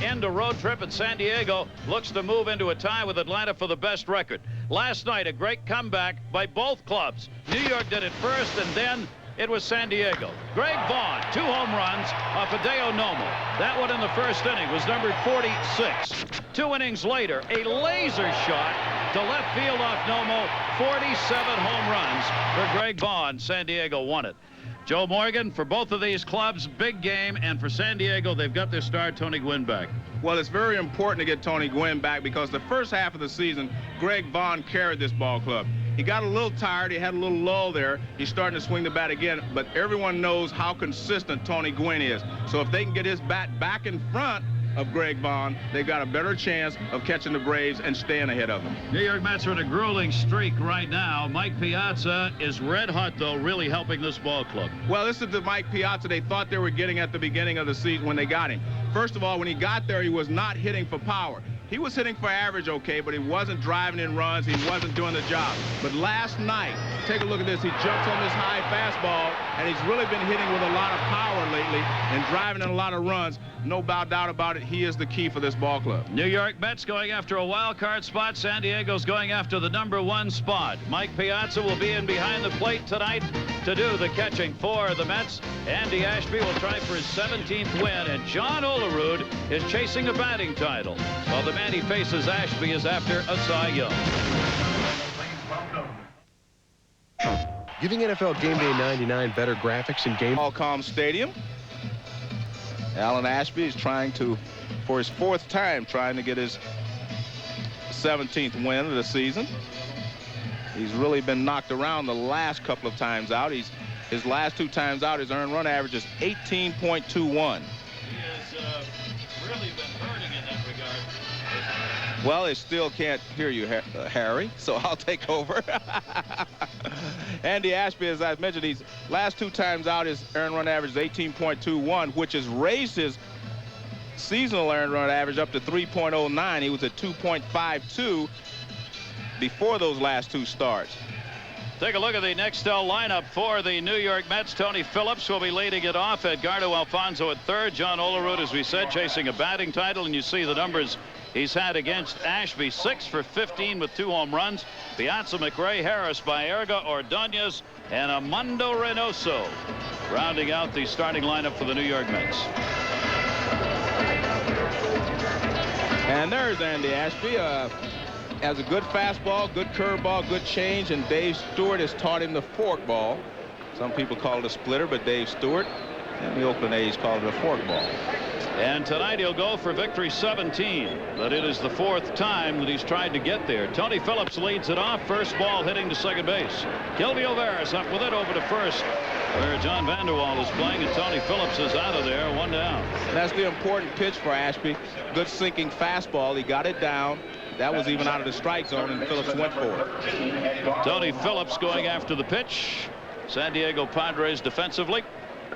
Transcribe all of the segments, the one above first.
end a road trip at San Diego. Looks to move into a tie with Atlanta for the best record. Last night, a great comeback by both clubs. New York did it first, and then it was San Diego. Greg Vaughn, 2 home runs off of Deo Nomo. That one in the first inning was numbered 46. 2 innings later, a laser shot to left field off Nomo. 47 home runs for Greg Vaughn. San Diego won it. Joe Morgan, for both of these clubs, big game, and for San Diego, they've got their star Tony Gwynn back. Well, it's very important to get Tony Gwynn back because the first half of the season, Greg Vaughn carried this ball club. He got a little tired. He had a little lull there. He's starting to swing the bat again, but everyone knows how consistent Tony Gwynn is. So if they can get his bat back in front of Greg Vaughn, they've got a better chance of catching the Braves and staying ahead of them. New York Mets are in a grueling streak right now. Mike Piazza is red hot, though, really helping this ball club. Well, this is the Mike Piazza they thought they were getting at the beginning of the season when they got him. First of all, when he got there, he was not hitting for power. He was hitting for average, okay, but he wasn't driving in runs. He wasn't doing the job. But last night, take a look at this. He jumps on this high fastball, and he's really been hitting with a lot of power lately and driving in a lot of runs. No doubt about it, he is the key for this ball club. New York Mets going after a wild card spot. San Diego's going after the #1 spot. Mike Piazza will be in behind the plate tonight to do the catching for the Mets. Andy Ashby will try for his 17th win, and John Olerud is chasing a batting title. While the man he faces, Ashby, is after a Cy Young. Giving NFL Game Day 99 better graphics and game. Qualcomm Stadium. Alan Ashby is trying to, for his 4th time, trying to get his 17th win of the season. He's really been knocked around the last couple of times out. His last 2 times out, his earned run average is 18.21. He has really been hurting in that regard. Well, they still can't hear you, Harry, so I'll take over. Andy Ashby, as I mentioned, his last 2 times out, his earned run average is 18.21, which has raised his seasonal earned run average up to 3.09. He was at 2.52 before those last 2 starts. Take a look at the Nextel lineup for the New York Mets. Tony Phillips will be leading it off. Edgardo Alfonso at 3rd. John Olerud, as we said, chasing a batting title, and you see the numbers he's had against Ashby. 6 for 15 with 2 home runs. Piazza, McRae, Harris, Baerga, Ordonez, and Armando Reynoso rounding out the starting lineup for the New York Mets. And there's Andy Ashby. Has a good fastball, good curveball, good change, and Dave Stewart has taught him the forkball. Some people call it a splitter, but Dave Stewart and the Oakland A's call it a forkball. And tonight he'll go for victory 17, but it is the 4th time that he's tried to get there. Tony Phillips leads it off. First ball heading to second base. Gilby Alvarez up with it over to first, where John Vanderwall is playing, and Tony Phillips is out of there, 1 down. And that's the important pitch for Ashby. Good sinking fastball. He got it down. That was even out of the strike zone, and Phillips went for it. Tony Phillips going after the pitch. San Diego Padres defensively.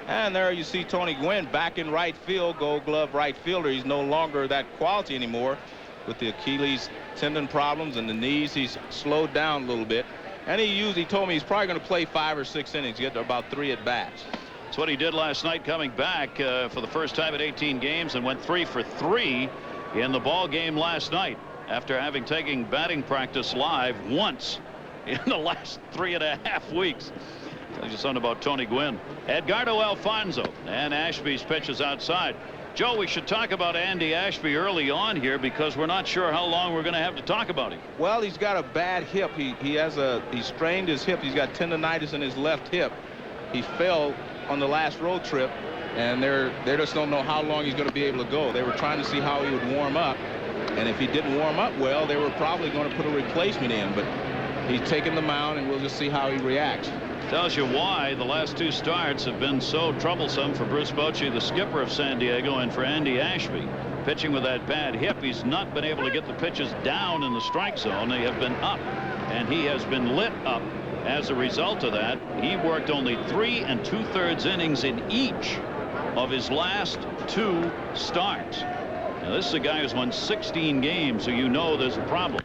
And there you see Tony Gwynn back in right field, Gold Glove right fielder. He's no longer that quality anymore with the Achilles tendon problems and the knees. He's slowed down a little bit. And he told me he's probably going to play 5 or 6 innings, get to about 3 at-bats. That's what he did last night, coming back for the first time in 18 games, and went 3 for 3 in the ball game last night, after having taken batting practice live once in the last 3.5 weeks. Tells you something about Tony Gwynn. Edgardo Alfonso, and Ashby's pitch is outside. Joe, we should talk about Andy Ashby early on here, because we're not sure how long we're going to have to talk about him. Well, he's got a bad hip. He strained his hip. He's got tendonitis in his left hip. He fell on the last road trip, and they just don't know how long he's going to be able to go. They were trying to see how he would warm up. And if he didn't warm up well, they were probably going to put a replacement in. But he's taken the mound, and we'll just see how he reacts. Tells you why the last 2 starts have been so troublesome for Bruce Bochy, the skipper of San Diego, and for Andy Ashby. Pitching with that bad hip, he's not been able to get the pitches down in the strike zone. They have been up, and he has been lit up as a result of that. He worked only 3 2/3 innings in each of his last 2 starts. Now, this is a guy who's won 16 games, so you know there's a problem.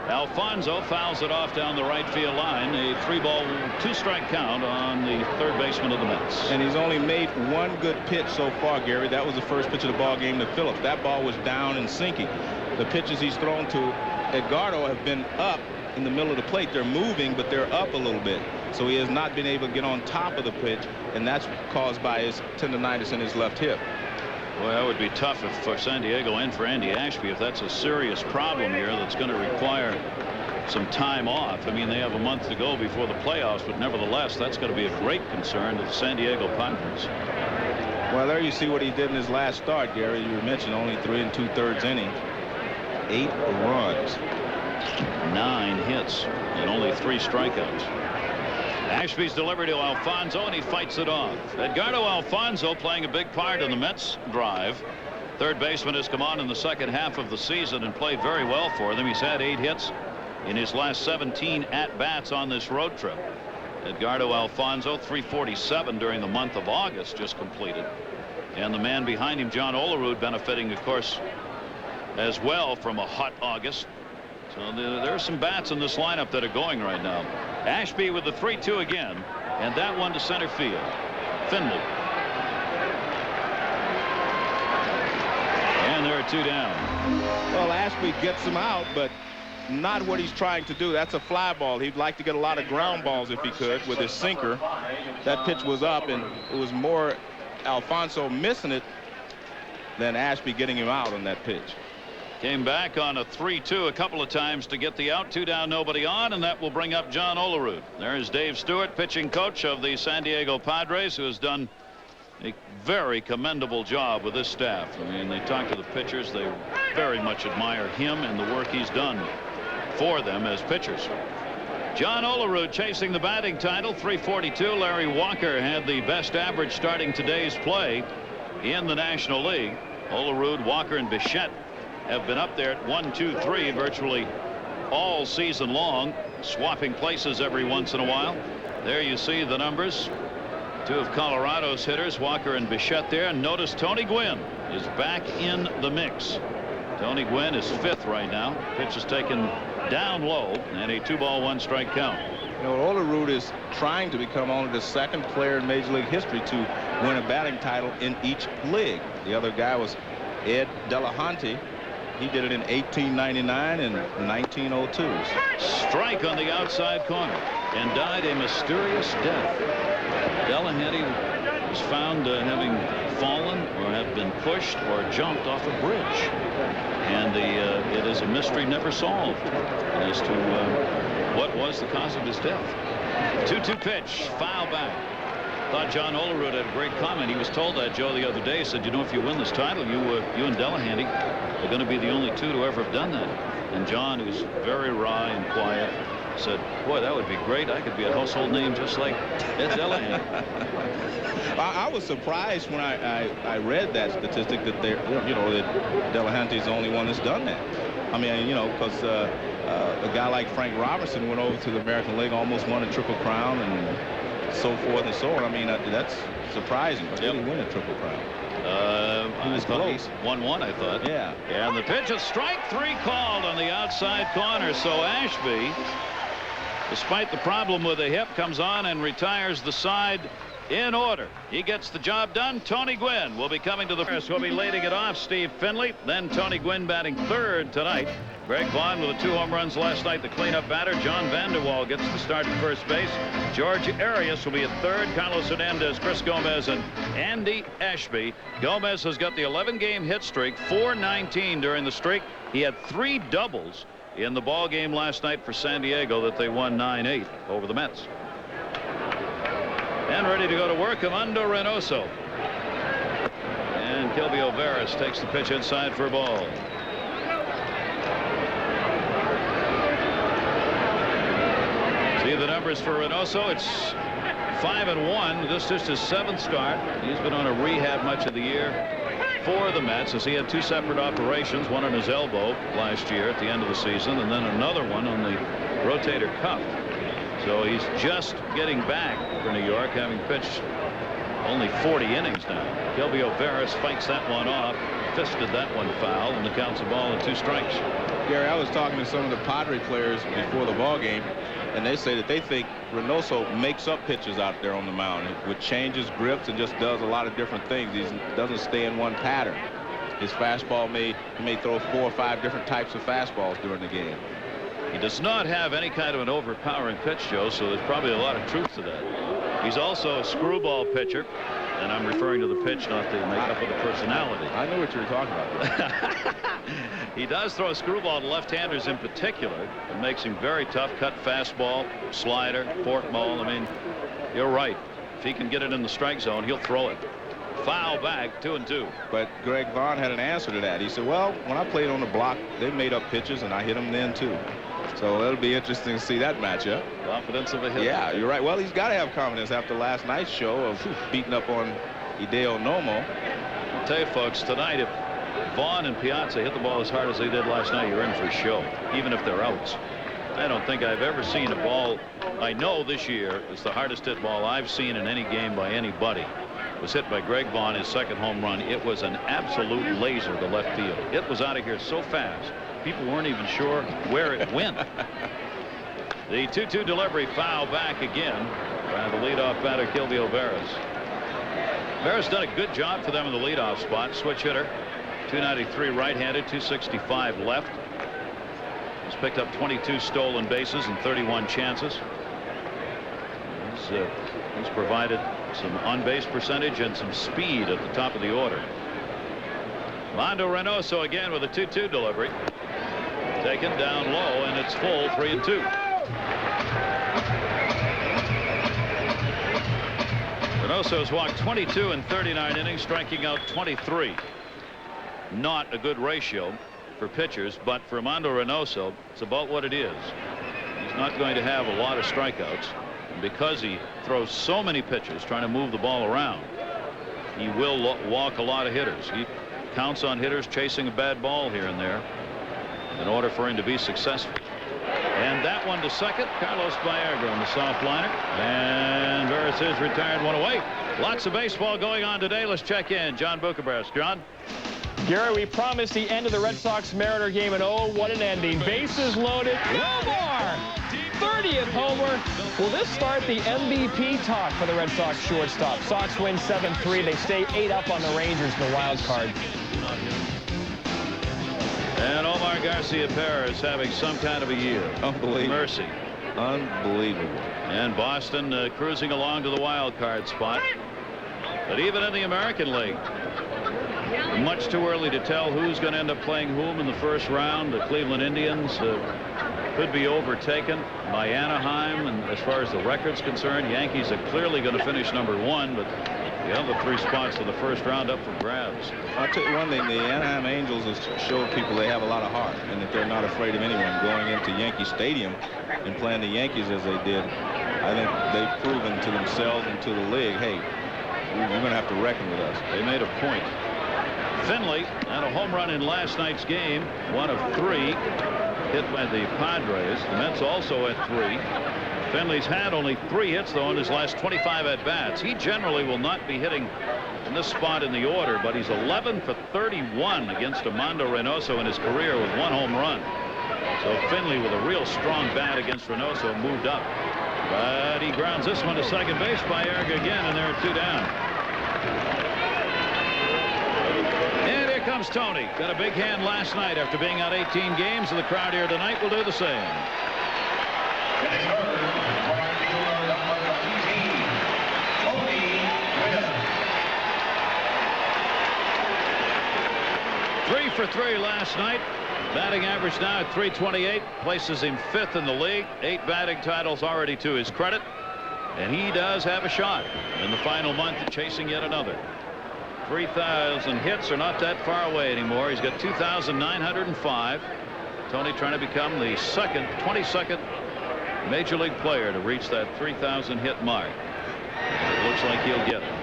Alfonso fouls it off down the right field line. A 3-ball, 2-strike count on the third baseman of the Mets. And he's only made one good pitch so far, Gary. That was the first pitch of the ball game to Phillips. That ball was down and sinking. The pitches he's thrown to Edgardo have been up in the middle of the plate. They're moving, but they're up a little bit. So he has not been able to get on top of the pitch, and that's caused by his tendonitis in his left hip. Well, that would be tough for San Diego and for Andy Ashby if that's a serious problem here that's going to require some time off. I mean, they have a month to go before the playoffs, but nevertheless, that's going to be a great concern to the San Diego Padres. Well, there you see what he did in his last start, Gary. You mentioned only 3 2/3 innings, 8 runs, 9 hits, and only 3 strikeouts. Ashby's delivery to Alfonso, and he fights it off. Edgardo Alfonso playing a big part in the Mets drive. Third baseman has come on in the second half of the season and played very well for them. He's had 8 hits in his last 17 at-bats on this road trip. Edgardo Alfonso, 347 during the month of August just completed. And the man behind him, John Olerud, benefiting, of course, as well from a hot August. So there are some bats in this lineup that are going right now. Ashby with the 3-2 again, and that one to center field. Finley. And there are 2 down. Well, Ashby gets him out, but not what he's trying to do. That's a fly ball. He'd like to get a lot of ground balls if he could with his sinker. That pitch was up, and it was more Alfonso missing it than Ashby getting him out on that pitch. Came back on a 3-2 a couple of times to get the out. 2 down, nobody on, and that will bring up John Olerud. There's Dave Stewart, pitching coach of the San Diego Padres, who has done a very commendable job with this staff. I mean, they talk to the pitchers. They very much admire him and the work he's done for them as pitchers. John Olerud chasing the batting title, 342. Larry Walker had the best average starting today's play in the National League. Olerud, Walker, and Bichette have been up there at 1, 2, 3 virtually all season long, swapping places every once in a while. There you see the numbers. 2 of Colorado's hitters, Walker and Bichette there. And notice Tony Gwynn is back in the mix. Tony Gwynn is 5th right now. Pitch is taken down low, and a 2-ball, 1-strike count. You know, Olerud is trying to become only the 2nd player in Major League history to win a batting title in each league. The other guy was Ed Delahanty. He did it in 1899 and 1902. Strike on the outside corner, and died a mysterious death. Delahanty was found having fallen or had been pushed or jumped off a bridge, and it is a mystery never solved as to what was the cause of his death. 2-2 pitch, foul back. Thought John Olerud had a great comment. He was told that, Joe, the other day. He said, you know, if you win this title, you and Delahanty are going to be the only 2 to ever have done that. And John, who's very wry and quiet, said, boy, that would be great. I could be a household name just like Ed Delahanty. I was surprised when I read that statistic that that Delahanty's the only one that's done that. I mean, you know, because a guy like Frank Robertson went over to the American League, almost won a Triple Crown, and so forth and so on. I mean, that's surprising. But didn't win a Triple Crown. He was close. 1-1, I thought. Yeah. And the pitch is strike 3 called on the outside corner. So Ashby, despite the problem with the hip, comes on and retires the side in order. He gets the job done. Tony Gwynn will be coming to the first. We'll be leading it off. Steve Finley. Then Tony Gwynn batting 3rd tonight. Greg Vaughn with the 2 home runs last night. The cleanup batter. John Vanderwall gets the start at first base. George Arias will be at 3rd. Carlos Hernandez, Chris Gomez, and Andy Ashby. Gomez has got the 11-game hit streak, 419 during the streak. He had 3 doubles in the ball game last night for San Diego that they won 9-8 over the Mets. And ready to go to work, Armando Reynoso. And Kilby O'Veras takes the pitch inside for a ball. See the numbers for Reynoso. It's 5-1. This is his 7th start. He's been on a rehab much of the year for the Mets, as he had 2 separate operations, one on his elbow last year at the end of the season, and then another one on the rotator cuff. So he's just getting back for New York, having pitched Only 40 innings now. Gilby O'Veras fights that one off, fisted that one foul, and the count's a ball and 2 strikes. Gary, I was talking to some of the Padre players before the ball game, and they say that they think Reynoso makes up pitches out there on the mound with changes, grips, and just does a lot of different things. He doesn't stay in one pattern. His fastball he may throw 4 or 5 different types of fastballs during the game. He does not have any kind of an overpowering pitch, Joe, so there's probably a lot of truth to that. He's also a screwball pitcher, and I'm referring to the pitch, not the makeup of the personality. I knew what you were talking about. He does throw a screwball to left-handers in particular. It makes him very tough. Cut fastball, slider, fork ball. I mean, you're right. If he can get it in the strike zone, he'll throw it. Foul back, 2-2. But Greg Vaughn had an answer to that. He said, well, when I played on the block, they made up pitches, and I hit them then, too. So it'll be interesting to see that matchup. Confidence of a hitter. Yeah, you're right. Well, he's got to have confidence after last night's show of beating up on Hideo Nomo. I'll tell you, folks, tonight, if Vaughn and Piazza hit the ball as hard as they did last night, you're in for a show, even if they're outs. I don't think I've ever seen a ball. I know this year is the hardest hit ball I've seen in any game by anybody. It was hit by Greg Vaughn, his second home run. It was an absolute laser to left field. It was out of here so fast. People weren't even sure where it went. The 2-2 delivery, foul back again by the leadoff batter, Gilby O'Veras. O'Veras done a good job for them in the leadoff spot. Switch hitter, 293 right-handed, 265 left. He's picked up 22 stolen bases and 31 chances. He's provided some on-base percentage and some speed at the top of the order. Armando Reynoso again with a 2-2 delivery. Taken down low, and it's full, 3-2. Reynoso has walked 22 in 39 innings, striking out 23. Not a good ratio for pitchers, but for Armando Reynoso, it's about what it is. He's not going to have a lot of strikeouts. And because he throws so many pitches trying to move the ball around, he will walk a lot of hitters. He counts on hitters chasing a bad ball here and there in order for him to be successful. And that one to second, Carlos Baerga on the soft liner, and Veras is retired, one away. Lots of baseball going on today. Let's check in. John Buchabras. John? Gary, we promised the end of the Red Sox-Mariner game, and oh, what an ending. Bases loaded. Wilmore! 30th homer. Will this start the MVP talk for the Red Sox shortstop? Sox win 7-3. They stay 8 up on the Rangers in the wild card. And Omar Garcia Perez having some kind of a year. Unbelievable. Mercy. Unbelievable. And Boston cruising along to the wild card spot. But even in the American League, much too early to tell who's going to end up playing whom in the first round. The Cleveland Indians could be overtaken by Anaheim, and as far as the record's concerned, Yankees are clearly going to finish #1, but the other 3 spots of the first round up for grabs. I'll tell you one thing, the Anaheim Angels have showed people they have a lot of heart and that they're not afraid of anyone going into Yankee Stadium and playing the Yankees as they did. I think they've proven to themselves and to the league, hey, you're going to have to reckon with us. They made a point. Finley had a home run in last night's game, 1 of 3 hit by the Padres. The Mets also had 3. Finley's had only 3 hits, though, in his last 25 at-bats. He generally will not be hitting in this spot in the order, but he's 11 for 31 against Armando Reynoso in his career with 1 home run. So Finley, with a real strong bat against Reynoso, moved up. But he grounds this one to second base by Baerga again, and there are 2 down. And here comes Tony. Got a big hand last night after being out 18 games, and the crowd here tonight will do the same. 3 for 3 last night. Batting average now at .328 places him 5th in the league. 8 batting titles already to his credit, and he does have a shot in the final month of chasing yet another. 3,000 hits are not that far away anymore. He's got 2,905. Tony trying to become the 22nd major league player to reach that 3,000 hit mark. It looks like he'll get it.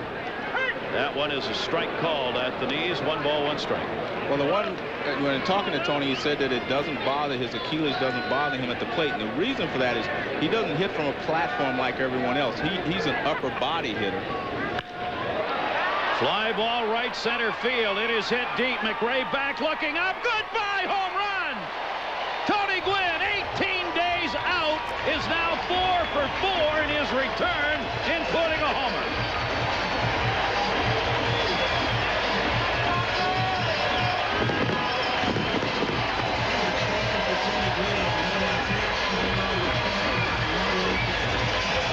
That one is a strike called at the knees. 1 ball, 1 strike. Well, the one, when talking to Tony, he said that it doesn't bother, his Achilles doesn't bother him at the plate. And the reason for that is he doesn't hit from a platform like everyone else. He's an upper body hitter. Fly ball right center field. It is hit deep. McRae back looking up. Goodbye home run. Tony Gwynn, 18 days out, is now 4 for 4 in his return, including a homer.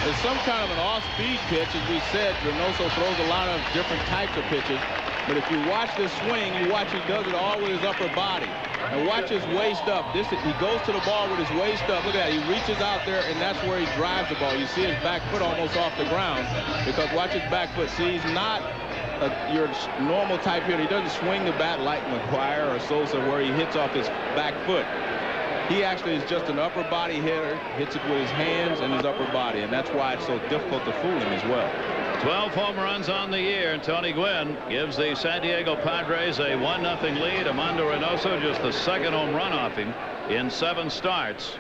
It's some kind of an off-speed pitch. As we said, Reynoso throws a lot of different types of pitches. But if you watch this swing, you watch he does it all with his upper body. And watch his waist up. He goes to the ball with his waist up. Look at that. He reaches out there, and that's where he drives the ball. You see his back foot almost off the ground because watch his back foot. See, he's not your normal type hitter. He doesn't swing the bat like McGuire or Sosa where he hits off his back foot. He actually is just an upper body hitter, hits it with his hands and his upper body, and that's why it's so difficult to fool him as well. 12 home runs on the year, and Tony Gwynn gives the San Diego Padres a 1-0 lead. Armando Reynoso just the second home run off him in 7 starts.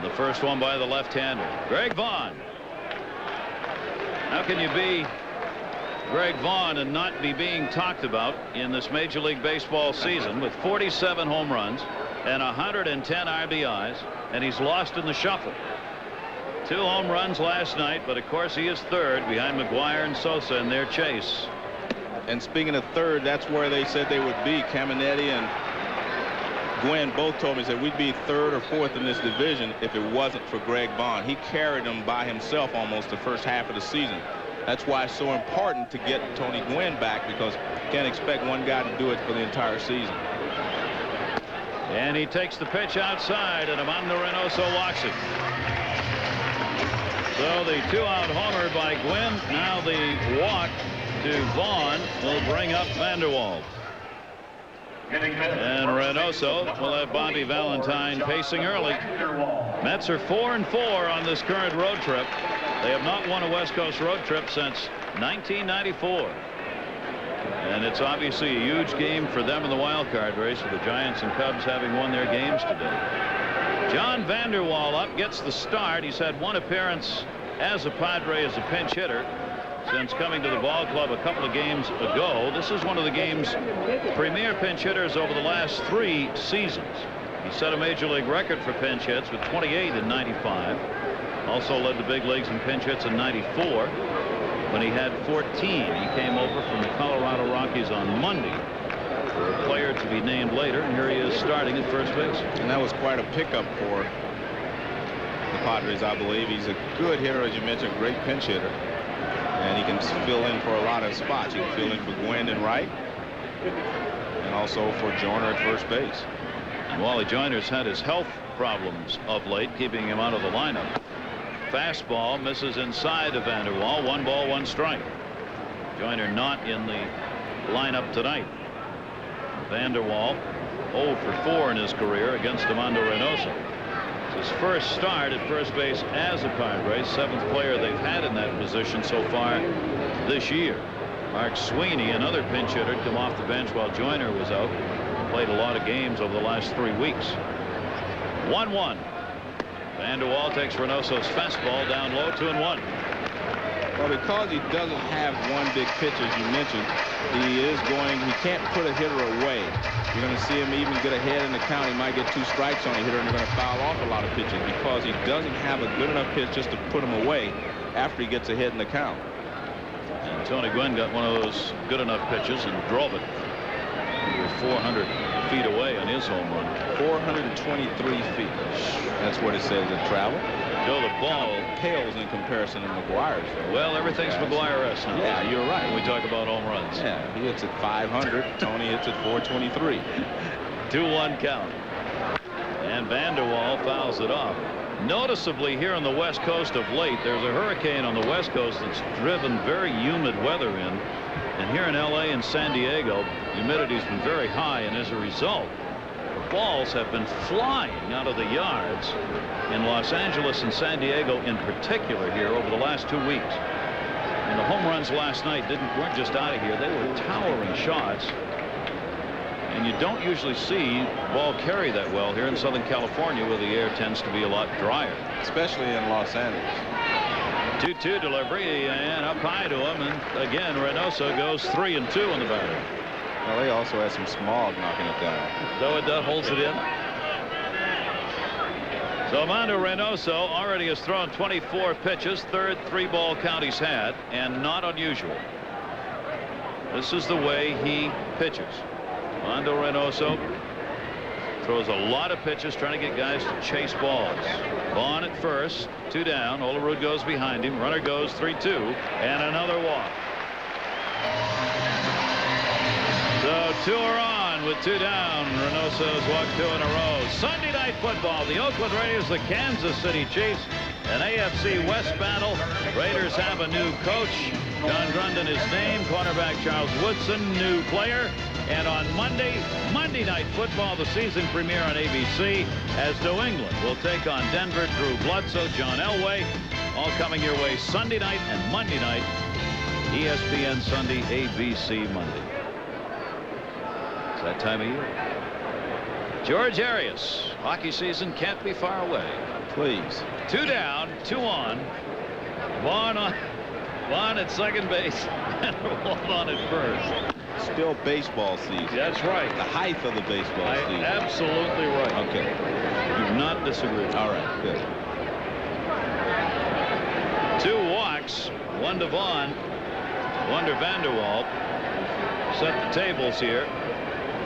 The first one by the left-hander. Greg Vaughn. How can you be Greg Vaughn and not be being talked about in this Major League Baseball season with 47 home runs and 110 RBIs, and he's lost in the shuffle. 2 home runs last night, but of course he is third behind McGuire and Sosa in their chase. And speaking of third, that's where they said they would be. Caminetti and Gwynn both told me that we'd be third or fourth in this division if it wasn't for Greg Vaughn. He carried them by himself almost the first half of the season. That's why it's so important to get Tony Gwynn back, because you can't expect one guy to do it for the entire season. And he takes the pitch outside, and Armando Reynoso walks it. So the 2-out homer by Gwynn. Now the walk to Vaughn will bring up Vanderwall. And Reynoso will have Bobby Valentine pacing early. Mets are 4-4 on this current road trip. They have not won a West Coast road trip since 1994. And it's obviously a huge game for them in the wild card race, with the Giants and Cubs having won their games today. John Vanderwall up, gets the start. He's had 1 appearance as a Padre as a pinch hitter since coming to the ball club a couple of games ago. This is one of the game's premier pinch hitters over the last 3 seasons. He set a Major League record for pinch hits with 28 in '95. Also led the big leagues in pinch hits in '94. When he had 14, he came over from the Colorado Rockies on Monday for a player to be named later, and here he is starting at first base. And that was quite a pickup for the Padres, I believe. He's a good hitter, as you mentioned, great pinch hitter, and he can fill in for a lot of spots. He can fill in for Gwynn and right, and also for Joyner at first base. And Wally Joyner's had his health problems of late, keeping him out of the lineup. Fastball misses inside of Vanderwall. 1 ball, 1 strike. Joyner not in the lineup tonight. Vanderwall 0 for 4 in his career against Armando Reynoso. It's his first start at first base as a Padre, 7th player they've had in that position so far this year. Mark Sweeney, another pinch hitter, come off the bench while Joyner was out. Played a lot of games over the last 3 weeks. 1-1. Vanderwall takes Reynoso's fastball down low, 2-1. Well, because he doesn't have one big pitch, as you mentioned, he can't put a hitter away. You're going to see him even get ahead in the count. He might get 2 strikes on a hitter, and they're going to foul off a lot of pitches because he doesn't have a good enough pitch just to put him away after he gets ahead in the count. And Tony Gwynn got one of those good enough pitches and drove it over 400 feet away on his home run. 423 feet. That's what it says at travel. Joe, the ball pales in comparison to McGuire's. Well, everything's McGuire-esque now. Yeah, you're right. When we talk about home runs. Yeah, he hits at 500. Tony hits at 423. 2-1 count. And Vanderwall fouls it off. Noticeably here on the West Coast of late, there's a hurricane on the West Coast that's driven very humid weather in. And here in L.A. and San Diego, humidity's been very high, and as a result, the balls have been flying out of the yards in Los Angeles and San Diego in particular here over the last 2 weeks. And the home runs last night weren't just out of here. They were towering shots. And you don't usually see the ball carry that well here in Southern California, where the air tends to be a lot drier. Especially in Los Angeles. 2-2 delivery and up high to him, and again Reynoso goes 3-2 on the batter. Well, they also had some smog knocking it down. So it holds it in. So Armando Reynoso already has thrown 24 pitches, third 3-ball count he's had, and not unusual. This is the way he pitches. Armando Reynoso throws a lot of pitches, trying to get guys to chase balls. Vaughn at first, 2 down. Olerud goes behind him. Runner goes 3-2, and another walk. So 2 are on with 2 down. Reynoso's walked 2 in a row. Sunday night football. The Oakland Raiders, the Kansas City Chiefs. An AFC West battle. Raiders have a new coach. John Grundon is named. Cornerback Charles Woodson, new player. And on Monday night football, the season premiere on ABC, as New England will take on Denver. Drew Bledsoe, John Elway, all coming your way Sunday night and Monday night. ESPN Sunday, ABC Monday. It's that time of year. George Arias, hockey season can't be far away. Please. 2 down, 2 on. Vaughn at second base and Vaughn at first. Still baseball season. That's right. The height of the baseball season. Absolutely right. Okay. Do not disagree. All right. Good. 2 walks. 1 to Vaughn. 1 to Vanderwall. Set the tables here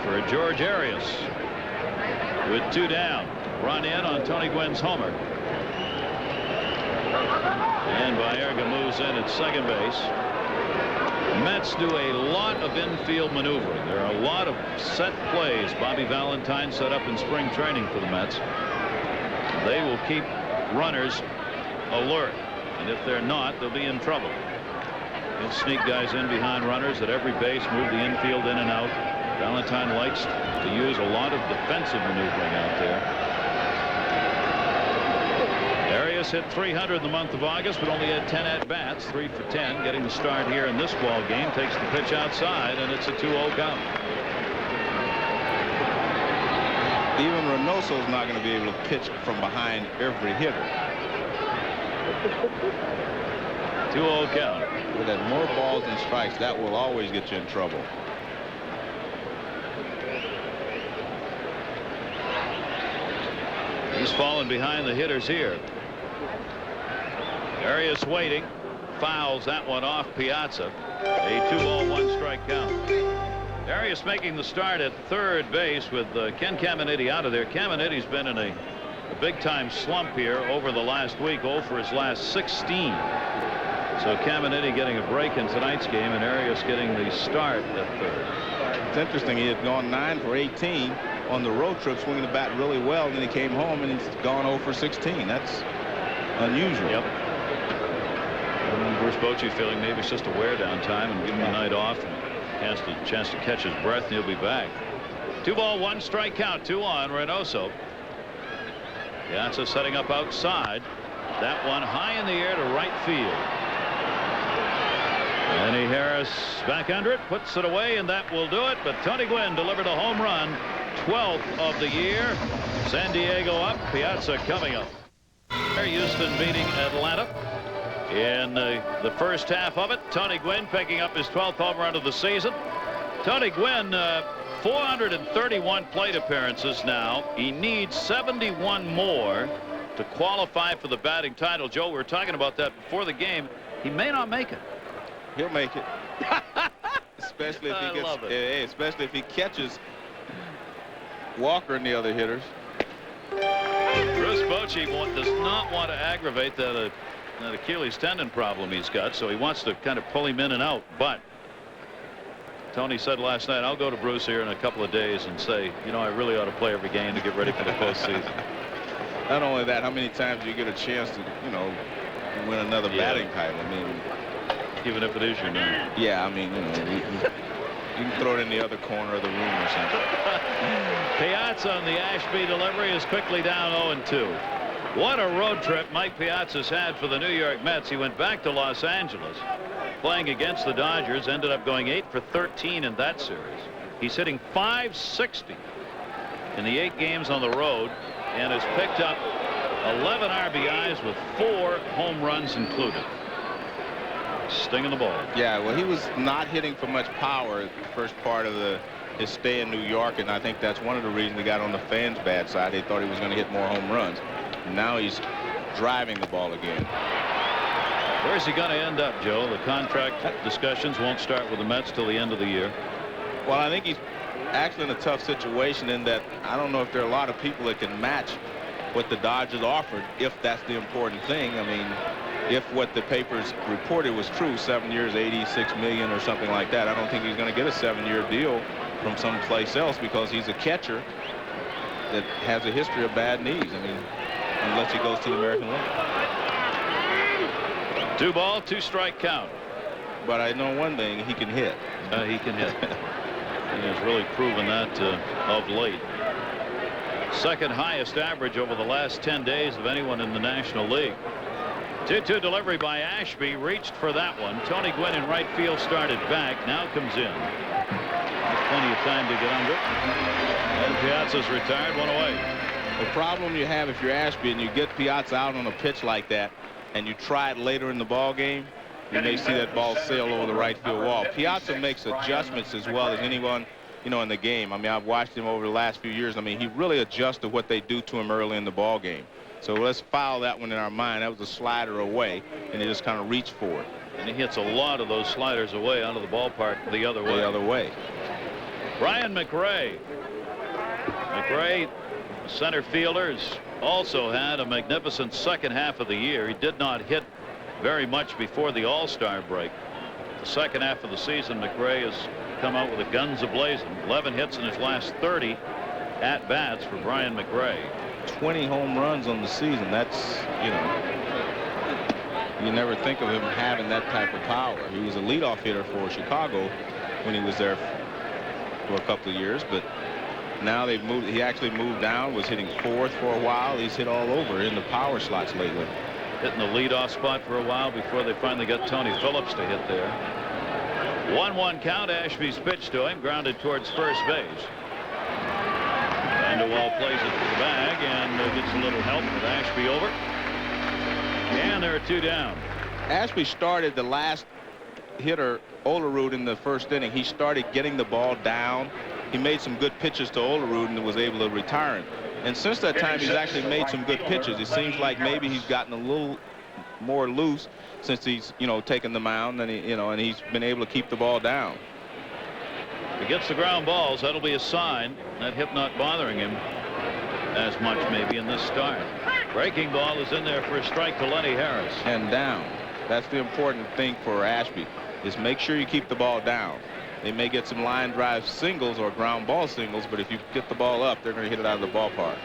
for George Arias with 2 down. Run in on Tony Gwynn's homer. And Baerga moves in at second base. Mets do a lot of infield maneuvering. There are a lot of set plays Bobby Valentine set up in spring training for the Mets. They will keep runners alert, and if they're not, they'll be in trouble. They'll sneak guys in behind runners at every base, move the infield in and out. Valentine likes to use a lot of defensive maneuvering out there. Arias hit 300 in the month of August, but only had 10 at-bats, 3 for 10, getting the start here in this ball game. Takes the pitch outside, and it's a 2-0 count. Even Reynoso's not going to be able to pitch from behind every hitter. 2-0 count. With that more balls than strikes, that will always get you in trouble. He's fallen behind the hitters here. Arias waiting, fouls that one off Piazza. A 2-ball 1-strike count. Arias making the start at third base with Ken Caminiti out of there. Caminiti's been in a big-time slump here over the last week, 0 for his last 16. So Caminiti getting a break in tonight's game, and Arias getting the start at third. It's interesting. He had gone 9 for 18 on the road trip, swinging the bat really well. Then he came home and he's gone 0 for 16. That's unusual. Yep. And Bruce Bochy feeling maybe it's just a wear down time and give him a night off and a chance to catch his breath, and he'll be back. 2-ball 1-strike count. 2 on Reynoso. Piazza setting up outside. That one high in the air to right field. Annie Harris back under it, puts it away, and that will do it. But Tony Gwynn delivered a home run, 12th of the year. San Diego up, Piazza coming up. Houston beating Atlanta in the first half of it. Tony Gwynn picking up his 12th home run of the season. Tony Gwynn, 431 plate appearances now. He needs 71 more to qualify for the batting title. Joe, we were talking about that before the game. He may not make it. He'll make it. Especially if he gets, especially if he catches Walker and the other hitters. Bruce Bochy does not want to aggravate that Achilles tendon problem he's got, so he wants to kind of pull him in and out. But Tony said last night, I'll go to Bruce here in a couple of days and say, you know, I really ought to play every game to get ready for the postseason. Not only that, how many times do you get a chance to, you know, win another batting title? I mean, even if it is your name. Yeah, I mean, you know, you can throw it in the other corner of the room or something. Piazza on the Ashby delivery is quickly down 0-2. What a road trip Mike Piazza's had for the New York Mets. He went back to Los Angeles playing against the Dodgers, ended up going 8 for 13 in that series. He's hitting .560 in the 8 games on the road and has picked up 11 RBIs with 4 home runs included. Stinging the ball. Yeah, well, he was not hitting for much power the first part of his stay in New York, and I think that's one of the reasons he got on the fans' bad side. They thought he was going to hit more home runs. Now he's driving the ball again. Where's he going to end up, Joe? The contract discussions won't start with the Mets till the end of the year. Well, I think he's actually in a tough situation in that I don't know if there are a lot of people that can match what the Dodgers offered, if that's the important thing. I mean, if what the papers reported was true, 7 years, $86 million or something like that, I don't think he's going to get a 7-year deal from someplace else because he's a catcher that has a history of bad knees. I mean, unless he goes to the American League. 2 ball, 2 strike count. But I know one thing, he can hit. He can hit. And he's really proven that of late. Second highest average over the last 10 days of anyone in the National League. 2-2 delivery by Ashby. Reached for that one. Tony Gwynn in right field started back. Now comes in. Plenty of time to get under. And Piazza's retired, 1 away. The problem you have if you're Ashby and you get Piazza out on a pitch like that and you try it later in the ball game, you may see that ball sail over the right field wall. Piazza makes adjustments as well as anyone, you know, in the game. I mean, I've watched him over the last few years. I mean, he really adjusts to what they do to him early in the ball game. So let's file that one in our mind. That was a slider away, and he just kind of reached for it. And he hits a lot of those sliders away out of the ballpark the other way. The other way. Brian McRae. McRae, center fielders, also had a magnificent second half of the year. He did not hit very much before the All-Star break. The second half of the season, McRae has come out with the guns a-blazing. 11 hits in his last 30 at-bats for Brian McRae. 20 home runs on the season. That's, you know, you never think of him having that type of power. He was a leadoff hitter for Chicago when he was there for a couple of years, but now they've moved. He actually moved down, was hitting 4th for a while. He's hit all over in the power slots lately. Hitting the leadoff spot for a while before they finally got Tony Phillips to hit there. 1-1 count. Ashby's pitch to him, grounded towards first base. Sandoval plays it to the bag and gets a little help with Ashby over. And there are 2 down. Ashby started the last hitter, Olerud, in the first inning. He started getting the ball down. He made some good pitches to Olerud and was able to retire him. And since that time, he's actually made some good pitches. It seems like maybe he's gotten a little more loose since he's, you know, taken the mound, and and he's been able to keep the ball down. If he gets the ground balls, that'll be a sign. That hip not bothering him as much maybe in this start. Breaking ball is in there for a strike to Lenny Harris. And down. That's the important thing for Ashby, is make sure you keep the ball down. They may get some line drive singles or ground ball singles, but if you get the ball up, they're going to hit it out of the ballpark.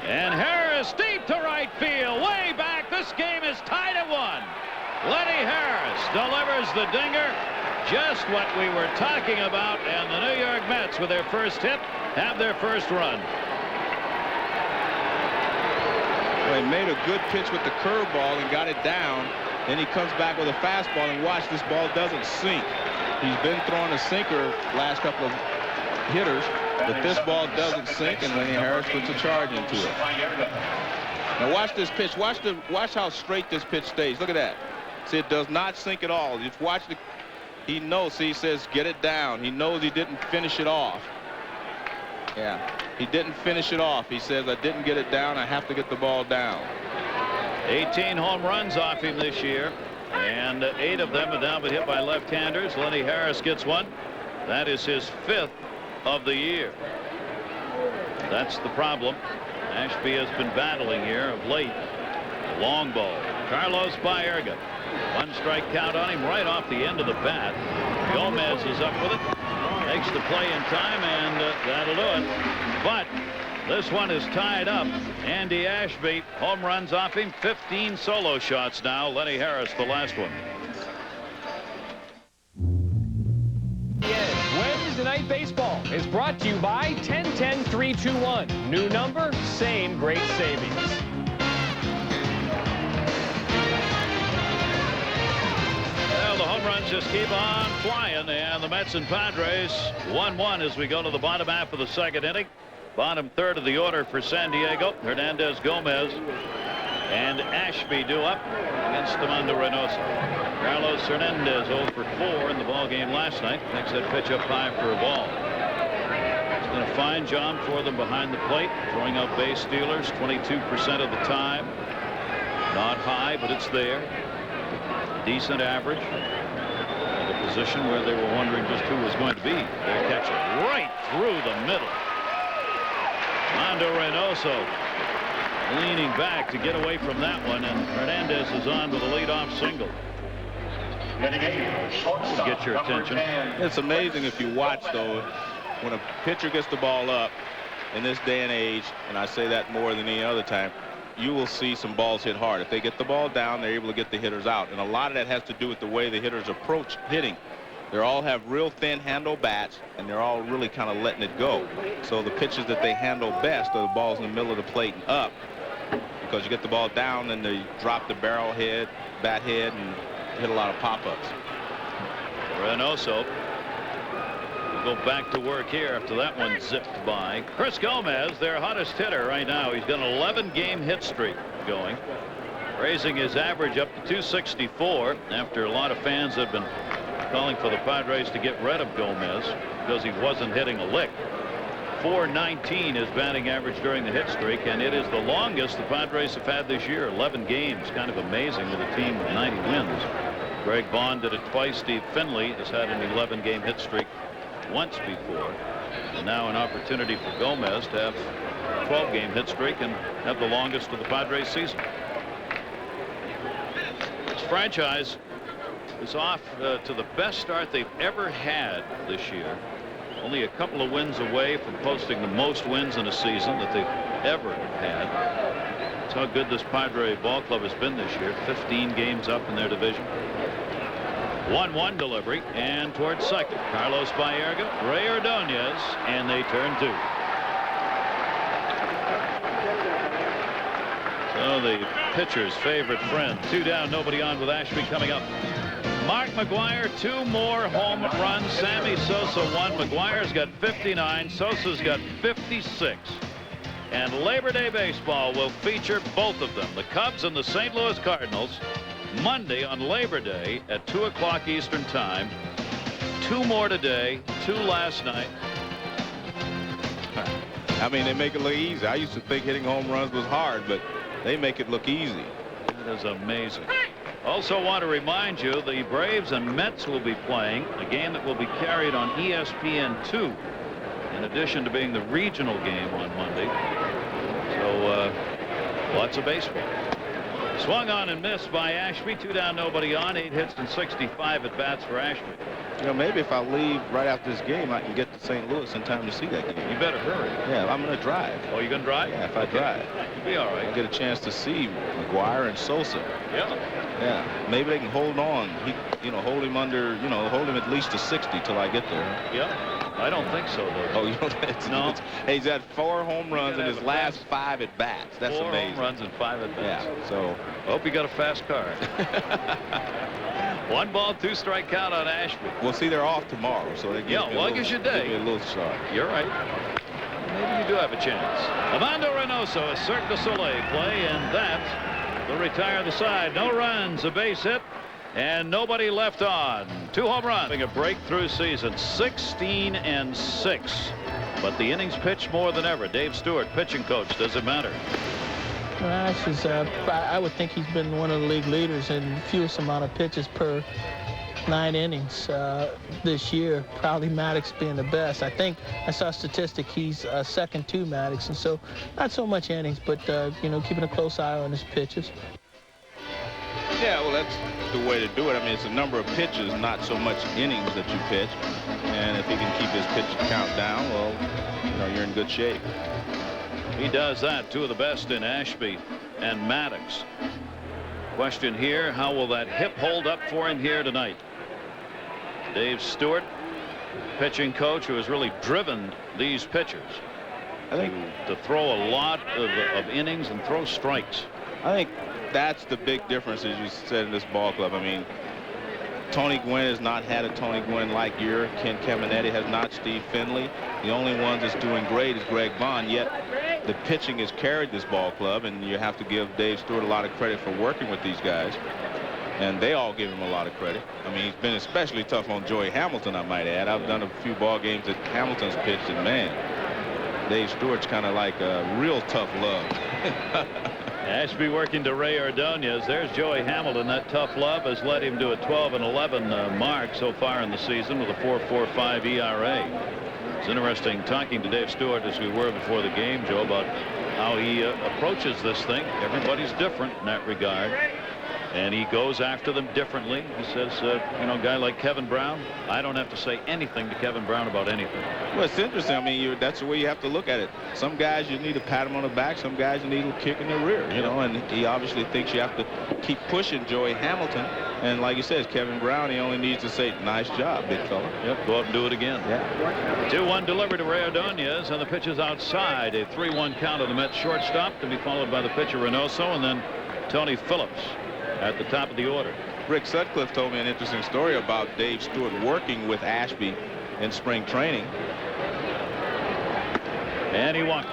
And Harris deep to right field, way back. This game is tied at 1. Lenny Harris delivers the dinger. Just what we were talking about, and the New York Mets, with their first hit, have their first run. Well, he made a good pitch with the curveball and got it down. Then he comes back with a fastball, and watch, this ball doesn't sink. He's been throwing a sinker last couple of hitters, but this ball doesn't sink, and Lenny Harris puts a charge into it. Now watch this pitch. Watch how straight this pitch stays. Look at that. See, it does not sink at all. Just watch the. He knows. See, he says, get it down. He knows he didn't finish it off. Yeah, he didn't finish it off. He says, I didn't get it down. I have to get the ball down. 18 home runs off him this year, and 8 of them are down but hit by left-handers. Lenny Harris gets one. That is his 5th of the year. That's the problem Ashby has been battling here of late. Long ball. Carlos Baerga. 1 strike count on him right off the end of the bat. Gomez is up with it. Makes the play in time, and that'll do it. But this one is tied up. Andy Ashby, home runs off him. 15 solo shots now. Lenny Harris, the last one. Wednesday Night Baseball is brought to you by 10-10-3-2-1. New number, same great savings. Well, the home runs just keep on flying, and the Mets and Padres 1-1 as we go to the bottom half of the second inning. Bottom third of the order for San Diego. Hernandez, Gomez, and Ashby due up against Armando Reynoso. Carlos Hernandez 0 for 4 in the ball game last night. Takes that pitch up high for a ball. It's been a fine job for them behind the plate, throwing out base stealers 22% of the time. Not high, but it's there. Decent average. At a position where they were wondering just who was going to be their catcher. Right through the middle. Armando Reynoso leaning back to get away from that one, and Hernandez is on with a leadoff single. To get your attention. It's amazing if you watch, though, when a pitcher gets the ball up in this day and age, and I say that more than any other time, you will see some balls hit hard. If they get the ball down, they're able to get the hitters out, and a lot of that has to do with the way the hitters approach hitting. They all have real thin handle bats, and they're all really kind of letting it go. So the pitches that they handle best are the balls in the middle of the plate and up, because you get the ball down and they drop the barrel head, bat head, and hit a lot of pop-ups. Reynoso will go back to work here after that one zipped by. Chris Gomez, their hottest hitter right now. He's got an 11-game hit streak going, raising his average up to 264 after a lot of fans have been calling for the Padres to get rid of Gomez because he wasn't hitting a lick. 419 is batting average during the hit streak, and it is the longest the Padres have had this year. 11 games. Kind of amazing with a team with 90 wins. Greg Vaughn did it twice. Steve Finley has had an 11-game hit streak once before, and now an opportunity for Gomez to have a 12-game hit streak and have the longest of the Padres season. This franchise is off to the best start they've ever had this year. Only a couple of wins away from posting the most wins in a season that they've ever had. That's how good this Padre ball club has been this year. 15 games up in their division. 1-1 delivery, and towards second. Carlos Baerga, Ray Ordonez, and they turn 2. So the pitcher's favorite friend. 2 down, nobody on with Ashby coming up. Mark McGwire, 2 more home runs. Sammy Sosa 1. McGuire's got 59. Sosa's got 56. And Labor Day baseball will feature both of them, the Cubs and the St. Louis Cardinals, Monday on Labor Day at 2 o'clock Eastern Time. 2 more today, 2 last night. I mean, they make it look easy. I used to think hitting home runs was hard, but they make it look easy. That is amazing. Also want to remind you the Braves and Mets will be playing a game that will be carried on ESPN2 in addition to being the regional game on Monday. So lots of baseball. Swung on and missed by Ashby. 2 down, nobody on. 8 hits and 65 at bats for Ashby. You know, maybe if I leave right after this game, I can get to St. Louis in time to see that game. You better hurry. Yeah, I'm going to drive. Oh, you're going to drive? Yeah, if I drive. You'll be all right. I'll get a chance to see McGwire and Sosa. Yeah. Yeah, maybe they can hold on. Hold him under, hold him at least to 60 till I get there. Yeah, I don't think so, though. Oh, you don't? No. Hey, he's had 4 home runs in his last 5 at bats. That's 4 amazing. 4 home runs and 5 at bats. Yeah, so I hope you got a fast car. 1 ball, 2 strike count on Ashby. Well, see, they're off tomorrow, so they give me well, I guess your day. Give me a little shot. You're right. Maybe you do have a chance. Armando Reynoso, a Cirque du Soleil play, and that will retire the side. No runs, a base hit, and nobody left on. 2 home runs. Having a breakthrough season, 16-6. But the innings pitched more than ever. Dave Stewart, pitching coach. Does it matter? I would think he's been one of the league leaders in fewest amount of pitches per 9 innings this year. Probably Maddox being the best. I think I saw a statistic. He's second to Maddox, and so not so much innings, but keeping a close eye on his pitches. Yeah, well, that's the way to do it. I mean, it's a number of pitches, not so much innings that you pitch. And if he can keep his pitch count down, well, you're in good shape. He does that. 2 of the best in Ashby and Maddox. Question here, how will that hip hold up for him here tonight? Dave Stewart, pitching coach, who has really driven these pitchers to throw a lot of innings and throw strikes. I think that's the big difference, as you said, in this ball club. I mean, Tony Gwynn has not had a Tony Gwynn-like year. Ken Caminetti has not. Steve Finley. The only one that's doing great is Greg Vaughn, yet the pitching has carried this ball club, and you have to give Dave Stewart a lot of credit for working with these guys. and they all give him a lot of credit. I mean, he's been especially tough on Joey Hamilton, I might add. I've done a few ball games that Hamilton's pitched, and man, Dave Stewart's kind of like a real tough love. Ashby working to Ray Ordonez. There's Joey Hamilton. That tough love has led him to a 12-11 mark so far in the season with a 4.45 ERA. It's interesting talking to Dave Stewart as we were before the game, Joe, about how he approaches this thing. Everybody's different in that regard, and he goes after them differently. He says, you know, a guy like Kevin Brown, I don't have to say anything to Kevin Brown about anything. Well, it's interesting. I mean, that's the way you have to look at it. Some guys you need to pat them on the back. Some guys you need a kick in the rear, you know, and he obviously thinks you have to keep pushing Joey Hamilton. And like you said, Kevin Brown, he only needs to say, nice job, big fella. Yep, go out and do it again. Yeah. 2-1 delivered to Ray Ordonez, and the pitch is outside. A 3-1 count of the Mets shortstop to be followed by the pitcher Reynoso, and then Tony Phillips at the top of the order. Rick Sutcliffe told me an interesting story about Dave Stewart working with Ashby in spring training. And he walked.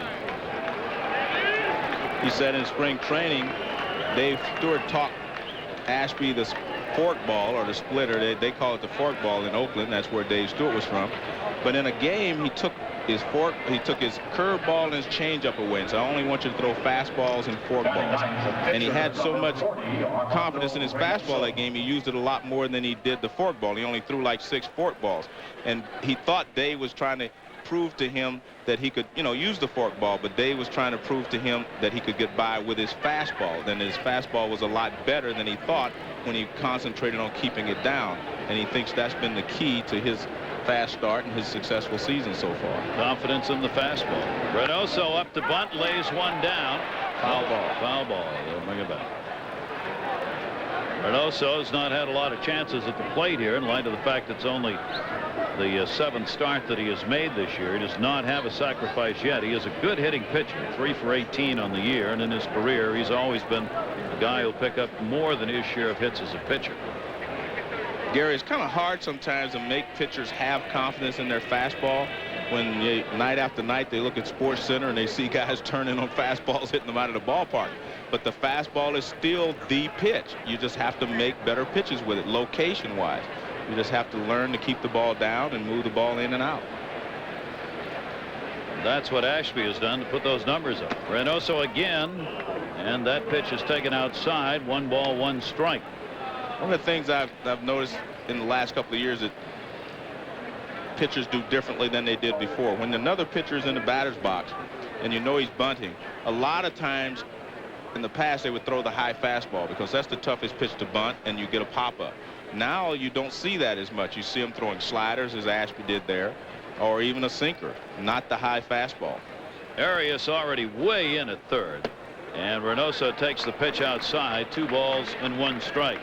He said in spring training, Dave Stewart taught Ashby the fork ball, or the splitter. They call it the fork ball in Oakland. That's where Dave Stewart was from. But in a game, he took his curve ball and his changeup away, and so I only want you to throw fastballs and fork balls. And he had so much confidence in his fastball that game, he used it a lot more than he did the fork ball. He only threw like 6 fork balls, and he thought Dave was trying to prove to him that he could, you know, use the fork ball, but Dave was trying to prove to him that he could get by with his fastball. Then his fastball was a lot better than he thought when he concentrated on keeping it down, and he thinks that's been the key to his fast start and his successful season so far. Confidence in the fastball. Reynoso up to bunt, lays one down. Foul ball. Foul ball. They'll bring it back. Reynoso has not had a lot of chances at the plate here in light of the fact it's only the 7th start that he has made this year. He does not have a sacrifice yet. He is a good hitting pitcher, 3 for 18 on the year, and in his career he's always been a guy who'll pick up more than his share of hits as a pitcher. Gary, it's kind of hard sometimes to make pitchers have confidence in their fastball when night after night they look at Sports Center and they see guys turning on fastballs, hitting them out of the ballpark. But the fastball is still the pitch. You just have to make better pitches with it, location-wise. You just have to learn to keep the ball down and move the ball in and out. That's what Ashby has done to put those numbers up. Reynoso again, and that pitch is taken outside. 1 ball, 1 strike. One of the things I've noticed in the last couple of years that pitchers do differently than they did before. When another pitcher is in the batter's box and you know he's bunting, a lot of times in the past they would throw the high fastball because that's the toughest pitch to bunt and you get a pop-up. Now you don't see that as much. You see him throwing sliders, as Ashby did there, or even a sinker, not the high fastball. Arias already way in at third, and Reynoso takes the pitch outside. 2 balls and 1 strike.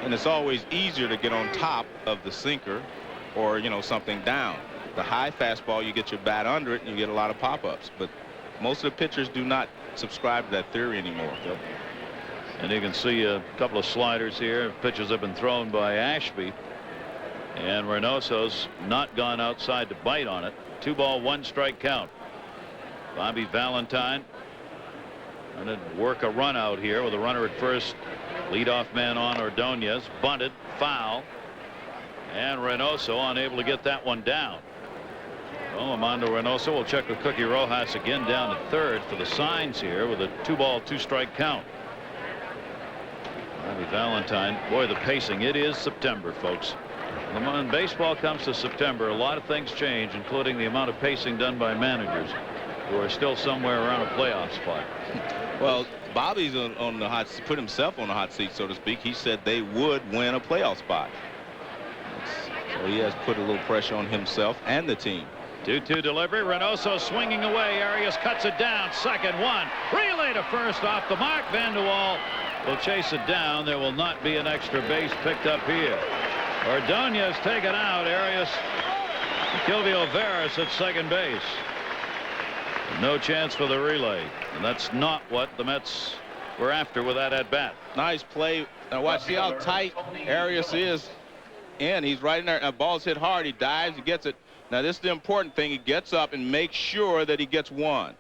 And it's always easier to get on top of the sinker or, you know, something down. The high fastball, you get your bat under it and you get a lot of pop-ups. But most of the pitchers do not subscribe to that theory anymore. Yep. And you can see a couple of sliders here. Pitches have been thrown by Ashby, and Reynoso's not gone outside to bite on it. 2 ball, 1 strike count. Bobby Valentine going to work a run out here with a runner at first. Leadoff man on Ordonez, bunted, foul, and Reynoso unable to get that one down. Well, Armando Reynoso will check with Cookie Rojas again down at third for the signs here with a 2 ball, 2 strike count. Bobby Valentine, boy, the pacing. It is September, folks. When baseball comes to September, a lot of things change, including the amount of pacing done by managers who are still somewhere around a playoff spot. Well, Bobby's on the hot, put himself on the hot seat, so to speak. He said they would win a playoff spot. So he has put a little pressure on himself and the team. 2-2 delivery. Reynoso swinging away. Arias cuts it down. 2nd, 1. Relay to first off the mark. Van de Waal will chase it down. There will not be an extra base picked up here. Ordonez taken out. Arias, Kilvio Veras at 2nd base. No chance for the relay, and that's not what the Mets were after with that at bat. Nice play. Now watch, see how tight Arias is in. He's right in there. And ball's hit hard. He dives. He gets it. Now this is the important thing. He gets up and makes sure that he gets one.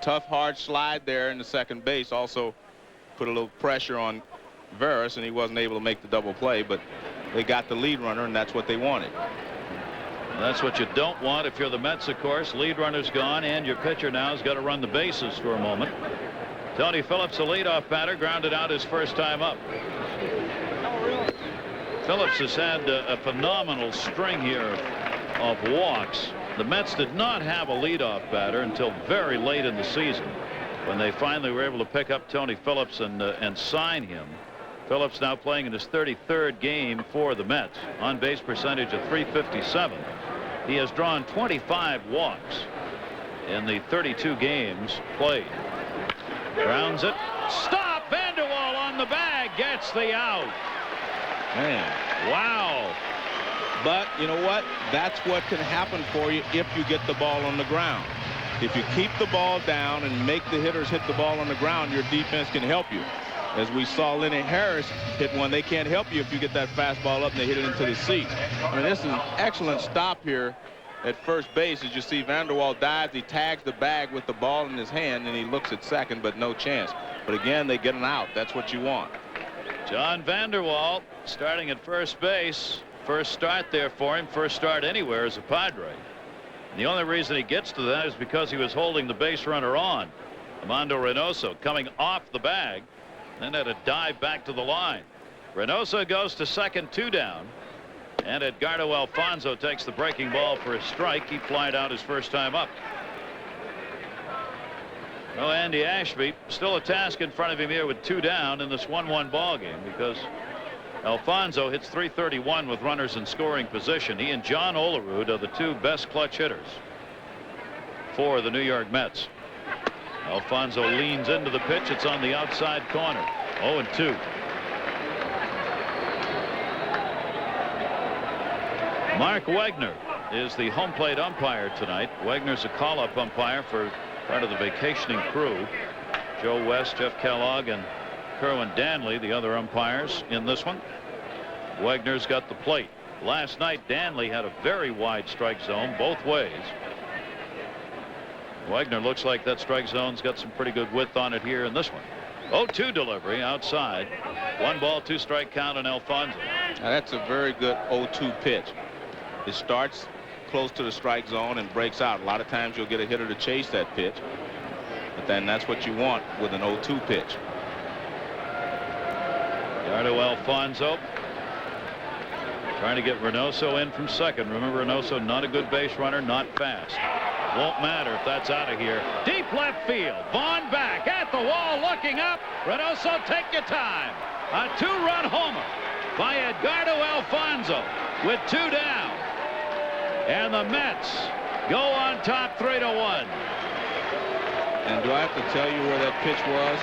Tough, hard slide there in the 2nd base. Also put a little pressure on Veras, and he wasn't able to make the double play, but they got the lead runner, and that's what they wanted. That's what you don't want if you're the Mets, of course. Lead runner's gone, and your pitcher now has got to run the bases for a moment. Tony Phillips, the leadoff batter, grounded out his first time up. Phillips has had a phenomenal string here of walks. The Mets did not have a leadoff batter until very late in the season, when they finally were able to pick up Tony Phillips and sign him. Phillips now playing in his 33rd game for the Mets. On base percentage of .357. He has drawn 25 walks in the 32 games played. Grounds it. Stop! Vanderwall on the bag gets the out. Man, wow. But you know what? That's what can happen for you if you get the ball on the ground. If you keep the ball down and make the hitters hit the ball on the ground, your defense can help you. As we saw Lenny Harris hit one, they can't help you if you get that fastball up and they hit it into the seats. I mean, this is an excellent stop here at first base. As you see, Vanderwall dives, he tags the bag with the ball in his hand, and he looks at second, but no chance. But again, they get an out. That's what you want. John Vanderwall starting at first base. First start there for him. First start anywhere as a Padre. And the only reason he gets to that is because he was holding the base runner on. Armando Reynoso coming off the bag. Then had a dive back to the line. Reynoso goes to second, 2 down. And Edgardo Alfonso takes the breaking ball for a strike. He flied out his first time up. Well, Andy Ashby still a task in front of him here with 2 down in this 1-1 ball game, because Alfonso hits .331 with runners in scoring position. He and John Olerud are the 2 best clutch hitters for the New York Mets. Alfonso leans into the pitch. It's on the outside corner. 0-2. Mark Wegner is the home plate umpire tonight. Wegner's a call-up umpire for part of the vacationing crew. Joe West, Jeff Kellogg, and Kerwin Danley, the other umpires in this one. Wegner's got the plate. Last night, Danley had a very wide strike zone both ways. Wegner looks like that strike zone's got some pretty good width on it here in this one. 0-2 delivery outside. 1 ball, 2 strike count on Alfonso. Now that's a very good 0-2 pitch. It starts close to the strike zone and breaks out. A lot of times you'll get a hitter to chase that pitch, but then that's what you want with an 0-2 pitch. Edgardo Alfonso trying to get Reynoso in from second. Remember, Reynoso not a good base runner, not fast. Won't matter if that's out of here. Deep left field. Vaughn back at the wall, looking up. Reynoso, take your time. A 2-run homer by Edgardo Alfonso with 2 down. And the Mets go on top 3-1. And do I have to tell you where that pitch was?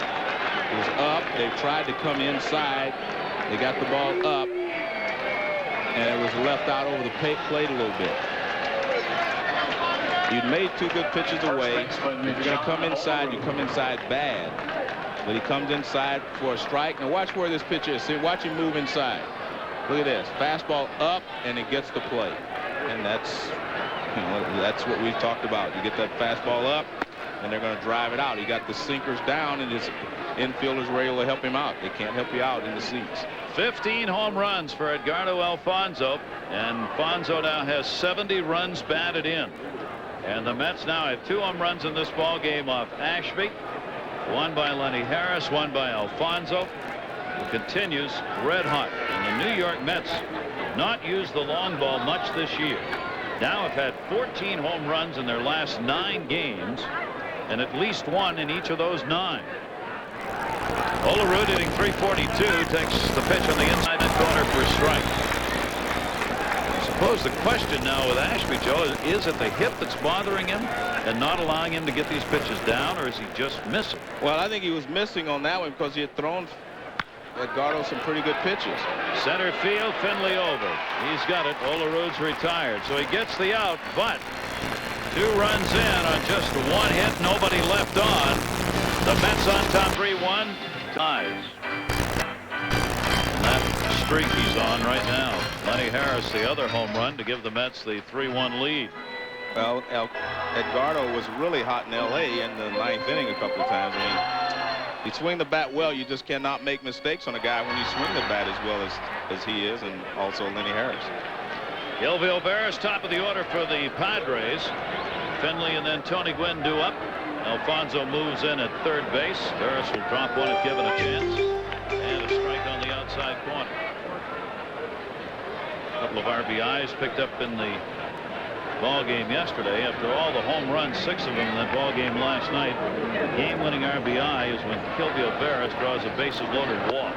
It was up. They tried to come inside. They got the ball up, and it was left out over the plate a little bit. You'd made 2 good pitches away. If you're going to come inside, you come inside bad. But he comes inside for a strike. Now watch where this pitch is. See, watch him move inside. Look at this. Fastball up, and it gets the plate. And that's, you know, that's what we've talked about. You get that fastball up, and they're going to drive it out. He got the sinkers down, and his infielders were able to help him out. They can't help you out in the seats. 15 home runs for Edgardo Alfonso, and Alfonso now has 70 runs batted in. And the Mets now have 2 home runs in this ball game off Ashby. 1 by Lenny Harris, 1 by Alfonso. It continues red hot. And the New York Mets have not used the long ball much this year. Now have had 14 home runs in their last 9 games, and at least 1 in each of those 9. Olerud hitting .342, takes the pitch on the inside corner for a strike. I suppose the question now with Ashby, Joe, is it the hip that's bothering him and not allowing him to get these pitches down, or is he just missing? Well, I think he was missing on that one because he had thrown Edgardo some pretty good pitches. Center field, Finley over. He's got it. Olerud's retired, so he gets the out, but 2 runs in on just 1 hit, nobody left on. The Mets on top 3-1, ties. And that streak he's on right now. Lenny Harris, the other home run to give the Mets the 3-1 lead. Well, Edgardo was really hot in L.A. in the 9th inning a couple of times. I mean, You swing the bat well, you just cannot make mistakes on a guy when you swing the bat as well as he is, and also Lenny Harris. Gilvio Barris, top of the order for the Padres. Finley and then Tony Gwynn due up. Alfonso moves in at third base. Barris will drop one if given a chance. And a strike on the outside corner. A couple of RBIs picked up in the ball game yesterday. After all the home runs, 6 of them in that ball game last night, the game-winning RBI is when Gilvio Barris draws a bases-loaded walk.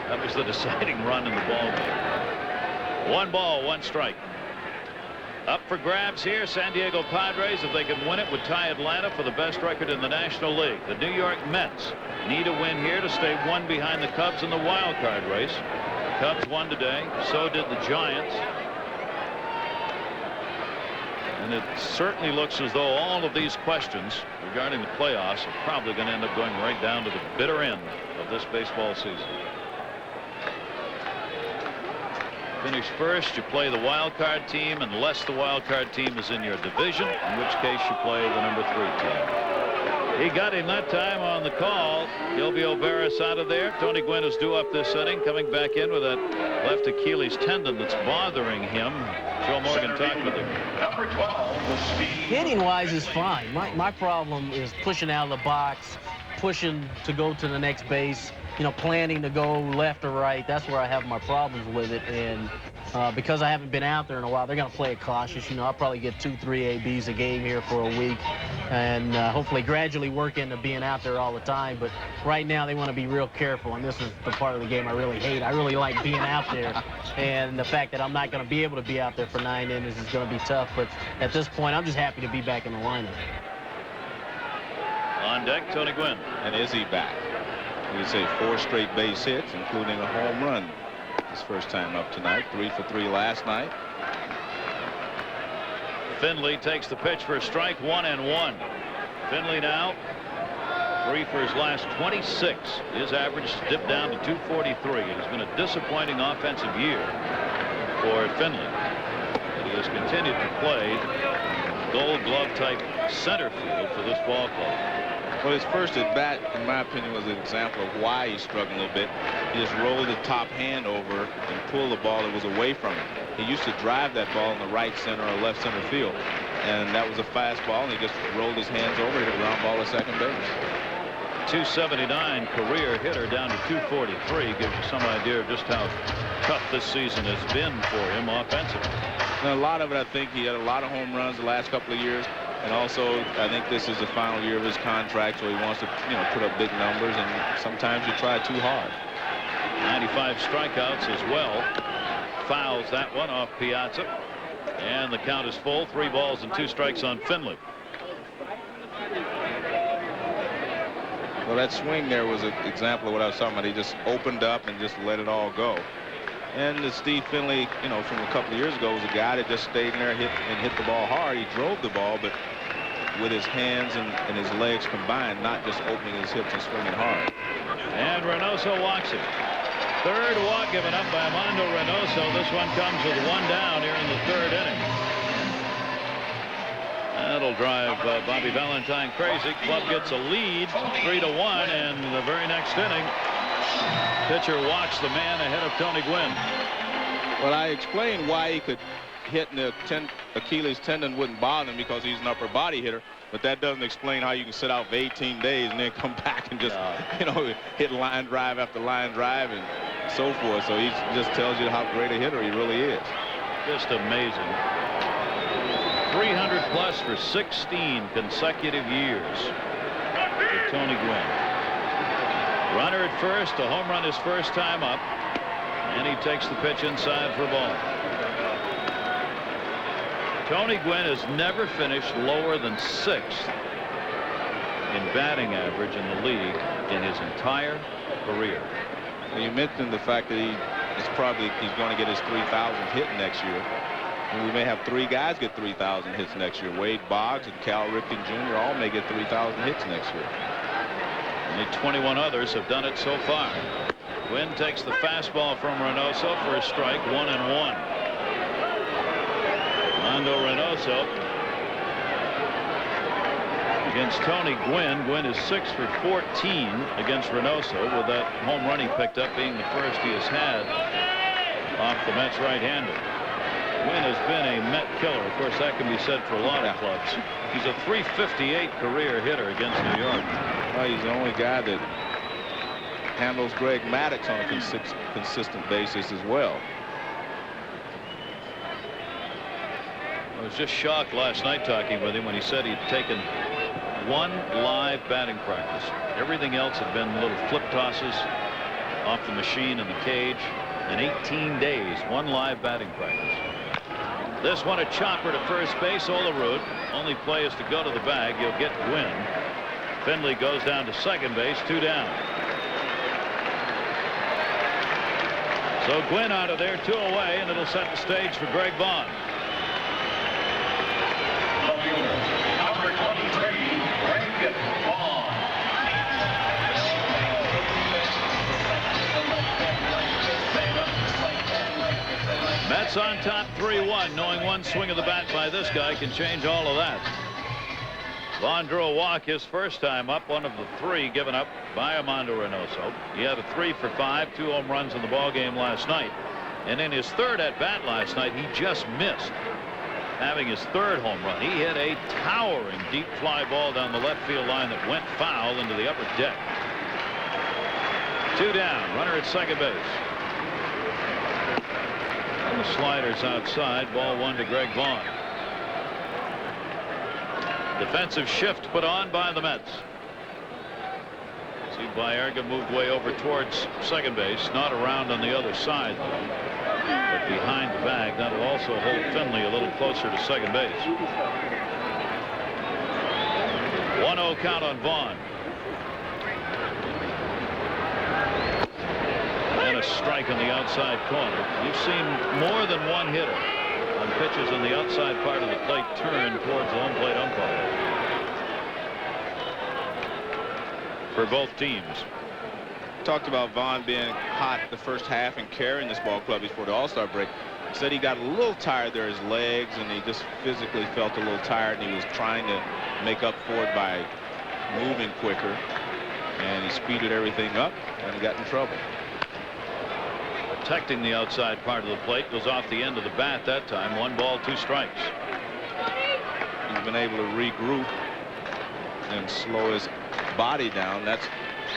That was the deciding run in the ball game. 1 ball, 1 strike. Up for grabs here, San Diego Padres, if they can win it, would tie Atlanta for the best record in the National League. The New York Mets need a win here to stay 1 behind the Cubs in the wild card race. Cubs won today, so did the Giants. And it certainly looks as though all of these questions regarding the playoffs are probably going to end up going right down to the bitter end of this baseball season. Finish first, you play the wild card team, unless the wild card team is in your division, in which case you play the number 3 team. He got him that time on the call. Gilvio Barris out of there. Tony Gwynn is due up this inning, coming back in with that left Achilles tendon that's bothering him. Joe Morgan talked with him. Number 12, hitting-wise is fine. My problem is pushing out of the box, pushing to go to the next base, you know, planning to go left or right. That's where I have my problems with it. And because I haven't been out there in a while, they're going to play it cautious. You know, I'll probably get 2-3 ABs a game here for a week, and hopefully gradually work into being out there all the time. But right now they want to be real careful, and this is the part of the game I really hate. I really like being out there, and the fact that I'm not going to be able to be out there for 9 innings is going to be tough. But at this point, I'm just happy to be back in the lineup. On deck, Tony Gwynn. And is he back? You say 4 straight base hits, including a home run his first time up tonight. 3 for 3 last night. Finley takes the pitch for a strike, 1-1. Finley now 3 for his last 26. His average dipped down to 243. It has been a disappointing offensive year for Finley. But he has continued to play Gold Glove type center field for this ball club. Well, his first at bat, in my opinion, was an example of why he struggled a little bit. He just rolled the top hand over and pulled the ball that was away from him. He used to drive that ball in the right center or left center field, and that was a fastball, and he just rolled his hands over, hit a ground ball to second base. 279 career hitter down to 243 gives you some idea of just how tough this season has been for him offensively. And a lot of it, I think, he had a lot of home runs the last couple of years. And also, I think this is the final year of his contract, so he wants to, you know, put up big numbers, and sometimes you try too hard. 95 strikeouts as well. Fouls that one off Piazza. And the count is full. 3 balls and 2 strikes on Finley. Well, that swing there was an example of what I was talking about. He just opened up and just let it all go. And Steve Finley, you know, from a couple of years ago, was a guy that just stayed in there and hit the ball hard. He drove the ball, but with his hands and his legs combined, not just opening his hips and swinging hard. And Reynoso walks it. 3rd walk given up by Armando Reynoso. This one comes with 1 down here in the 3rd inning. That'll drive Bobby Valentine crazy. Club gets a lead, 3-1, and the very next inning, pitcher walks the man ahead of Tony Gwynn. Well, I explained why he could hit in the Achilles tendon wouldn't bother him because he's an upper body hitter, but that doesn't explain how you can sit out for 18 days and then come back and just, you know, hit line drive after line drive and so forth. So he just tells you how great a hitter he really is. Just amazing. 300 plus for 16 consecutive years for Tony Gwynn. Runner at first, a home run his first time up, and he takes the pitch inside for a ball. Tony Gwynn has never finished lower than 6th in batting average in the league in his entire career. Well, you mentioned the fact that he's going to get his 3,000th hit next year. And we may have 3 guys get 3,000 hits next year. Wade Boggs and Cal Ripken Jr. all may get 3,000 hits next year. Only 21 others have done it so far. Gwynn takes the fastball from Reynoso for a strike, 1-1. Armando Reynoso against Tony Gwynn. Gwynn is 6 for 14 against Reynoso, with that home run he picked up being the first he has had off the Mets right-hander. Gwynn has been a Met killer. Of course, that can be said for a lot of clubs. He's a .358 career hitter against New York. Well, he's the only guy that handles Greg Maddux on a consistent basis as well. I was just shocked last night talking with him when he said he'd taken 1 live batting practice. Everything else had been little flip tosses off the machine in the cage. In 18 days, 1 live batting practice. This one a chopper to first base. Olerud. Only play is to go to the bag. You'll get Gwynn. Finley goes down to second base. 2 down. So Gwynn out of there, 2 away, and it'll set the stage for Greg Vaughn. Number 23, Greg Vaughn. Mets on top 3-1, knowing one swing of the bat by this guy can change all of that. Vaughn drew a walk his first time up, one of the 3 given up by Armando Reynoso. He had a 3 for 5, 2 home runs in the ball game last night. And in his 3rd at bat last night, he just missed having his 3rd home run. He hit a towering deep fly ball down the left field line that went foul into the upper deck. 2 down, runner at second base. And the slider's outside. Ball 1 to Greg Vaughn. Defensive shift put on by the Mets. See, Baerga moved way over towards second base, not around on the other side, but behind the bag. That'll also hold Finley a little closer to second base. 1-0 count on Vaughn. And a strike on the outside corner. You've seen more than one hitter on pitches in the outside part of the plate turn towards the home plate umpire. For both teams. Talked about Vaughn being hot the first half and carrying this ball club before the All-Star break. He said he got a little tired there, his legs, and he just physically felt a little tired, and he was trying to make up for it by moving quicker, and he speeded everything up, and he got in trouble. Protecting the outside part of the plate, goes off the end of the bat that time. 1 ball, 2 strikes. He's been able to regroup and slow his body down. That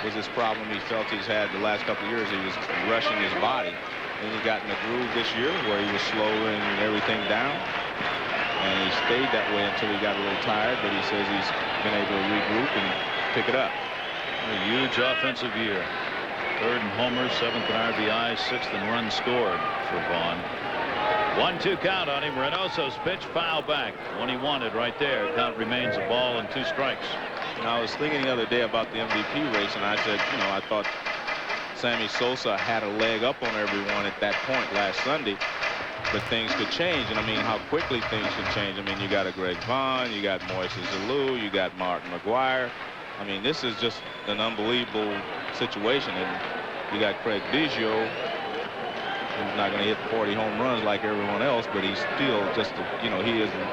was his problem he felt he's had the last couple of years. He was rushing his body. Then he got in the groove this year where he was slowing everything down, and he stayed that way until he got a little tired, but he says he's been able to regroup and pick it up. A huge offensive year. 3rd in homers, 7th in RBIs, 6th in runs scored for Vaughn. 1-2 count on him. Reynoso's pitch foul back. One he wanted right there. Count remains a ball and 2 strikes. And I was thinking the other day about the MVP race, and I said, you know, I thought Sammy Sosa had a leg up on everyone at that point last Sunday, but things could change. And I mean, how quickly things could change. I mean, you got a Greg Vaughn, you got Moises Alou, you got Martin McGuire. I mean, this is just an unbelievable situation. And you got Craig Biggio, who's not going to hit 40 home runs like everyone else, but he's still just, you know, he isn't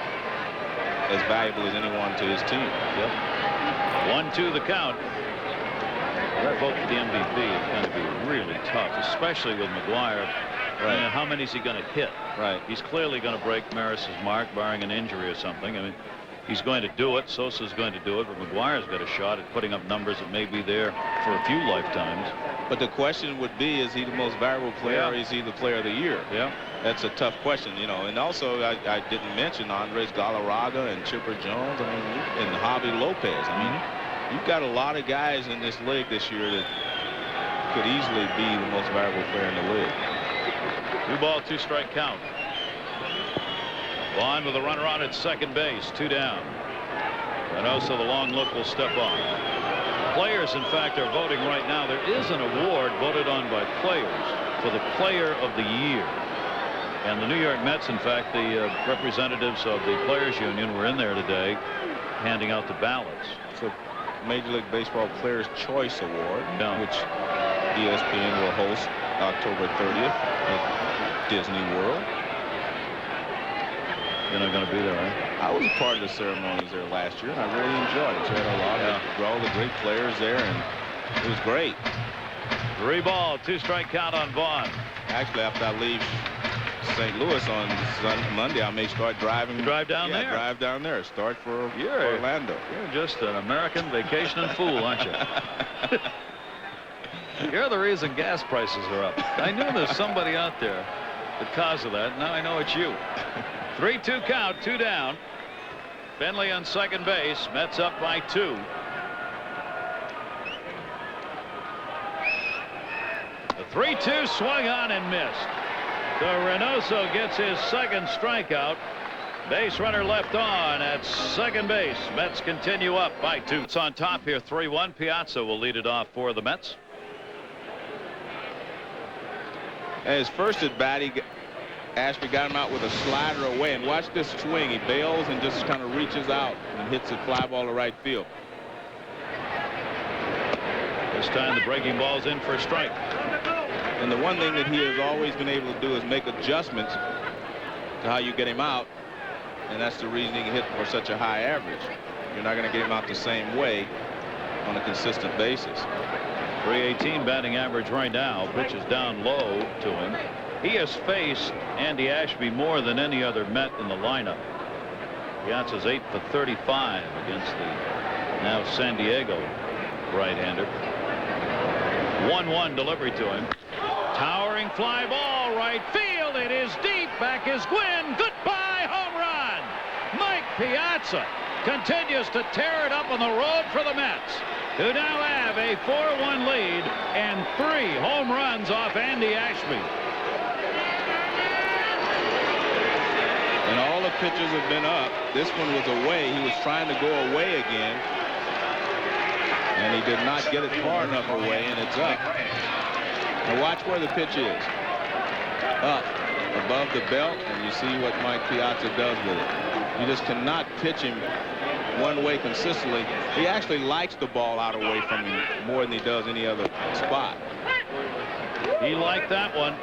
as valuable as anyone to his team. Yep. 1-2 the count. That vote for the MVP is going to be really tough, especially with McGuire. Right. I mean, how many is he going to hit? Right. He's clearly going to break Maris's mark, barring an injury or something. I mean, he's going to do it. Sosa's going to do it, but McGuire's got a shot at putting up numbers that may be there for a few lifetimes. But the question would be, is he the most valuable player, or is he the player of the year? Yeah. That's a tough question, you know. And also, I didn't mention Andres Galarraga and Chipper Jones, I mean, and Javi Lopez. I mean, you've got a lot of guys in this league this year that could easily be the most valuable player in the league. 2 ball, 2 strike count. Vaughn with a runner on at second base, 2 down. Reynoso, the long look, will step on. Players, in fact, are voting right now. There is an award voted on by players for the player of the year. And the New York Mets, in fact, the representatives of the Players Union were in there today handing out the ballots. It's a Major League Baseball Players' Choice Award, which ESPN will host October 30th at Disney World. You're not going to be there, right? I was a part of the ceremonies there last year, and I really enjoyed it. You had a lot of all the great players there, and it was great. 3 ball, 2-strike count on Vaughn. Actually, after I leave St. Louis on Monday, I may start driving. You drive down there? Drive down there. Start for Orlando. You're just an American vacationing fool, aren't you? You're the reason gas prices are up. I knew there's somebody out there the cause of that. Now I know it's you. 3-2 count, 2 down. Finley on second base. Mets up by 2. The 3-2 swung on and missed. So Reynoso gets his second strikeout. Base runner left on at second base. Mets continue up by 2. It's on top here, 3-1. Piazza will lead it off for the Mets. And his first at bat, Ashby got him out with a slider away, and watch this swing. He bails and just kind of reaches out and hits a fly ball to right field. This time the breaking ball's in for a strike. And the one thing that he has always been able to do is make adjustments to how you get him out, and that's the reason he can hit for such a high average. You're not going to get him out the same way on a consistent basis. 318 batting average right now. Pitch is down low to him. He has faced Andy Ashby more than any other Met in the lineup. Piazza's 8 for 35 against the now San Diego right-hander. 1-1 delivery to him. Towering fly ball right field. It is deep. Back is Gwynn. Goodbye home run. Mike Piazza continues to tear it up on the road for the Mets, who now have a 4-1 lead and 3 home runs off Andy Ashby. And all the pitches have been up. This one was away. He was trying to go away again, and he did not get it far enough away, and it's up. Now watch where the pitch is. Up above the belt, and you see what Mike Piazza does with it. You just cannot pitch him one way consistently. He actually likes the ball out away from him more than he does any other spot. He liked that one.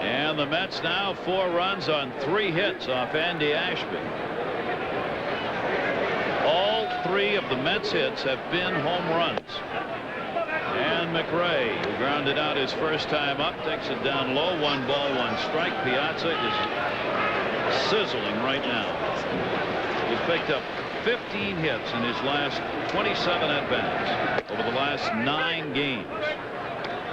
And the Mets now 4 runs on 3 hits off Andy Ashby. All 3 of the Mets hits have been home runs. And McRae, who grounded out his first time up, takes it down low. 1 ball, 1 strike. Piazza is sizzling right now. He's picked up 15 hits in his last 27 at-bats over the last 9 games.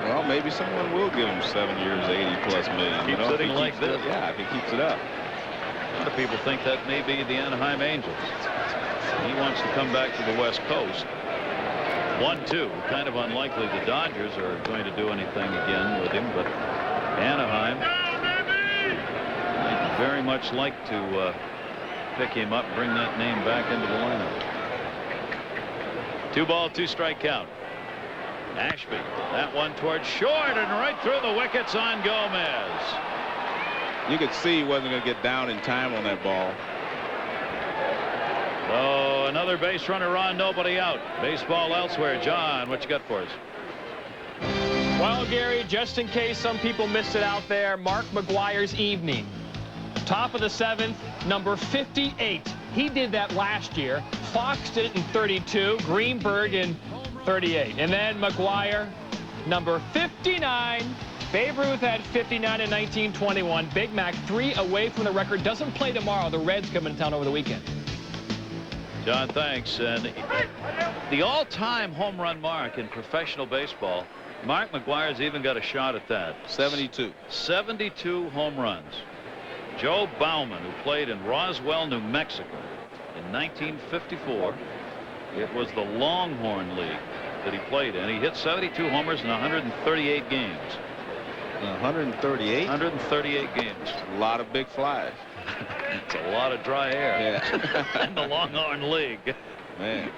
Well, maybe someone will give him 7 years, 80+ million. Keep sitting like this. Yeah, if he keeps it up. A lot of people think that may be the Anaheim Angels. He wants to come back to the West Coast. 1-2. Kind of unlikely the Dodgers are going to do anything again with him, but Anaheim I'd very much like to pick him up, bring that name back into the lineup. 2 ball, 2 strike count. Ashby, that one towards short and right through the wickets on Gomez. You could see he wasn't going to get down in time on that ball. Oh, another base runner on, nobody out. Baseball elsewhere. John, what you got for us? Well, Gary, just in case some people missed it out there, Mark McGwire's evening. Top of the 7th, number 58. He did that last year. Fox did it in 32. Greenberg in 38. And then McGwire, number 59. Babe Ruth had 59 in 1921. Big Mac 3 away from the record. Doesn't play tomorrow. The Reds come into town over the weekend. John, thanks. And the all-time home run mark in professional baseball, Mark McGwire's even got a shot at that. 72. 72 home runs. Joe Bauman, who played in Roswell, New Mexico in 1954. It was the Longhorn League that he played in. He hit 72 homers in 138 games. 138? 138 games. A lot of big flies. It's a lot of dry air. Yeah. in the Longhorn League. Man.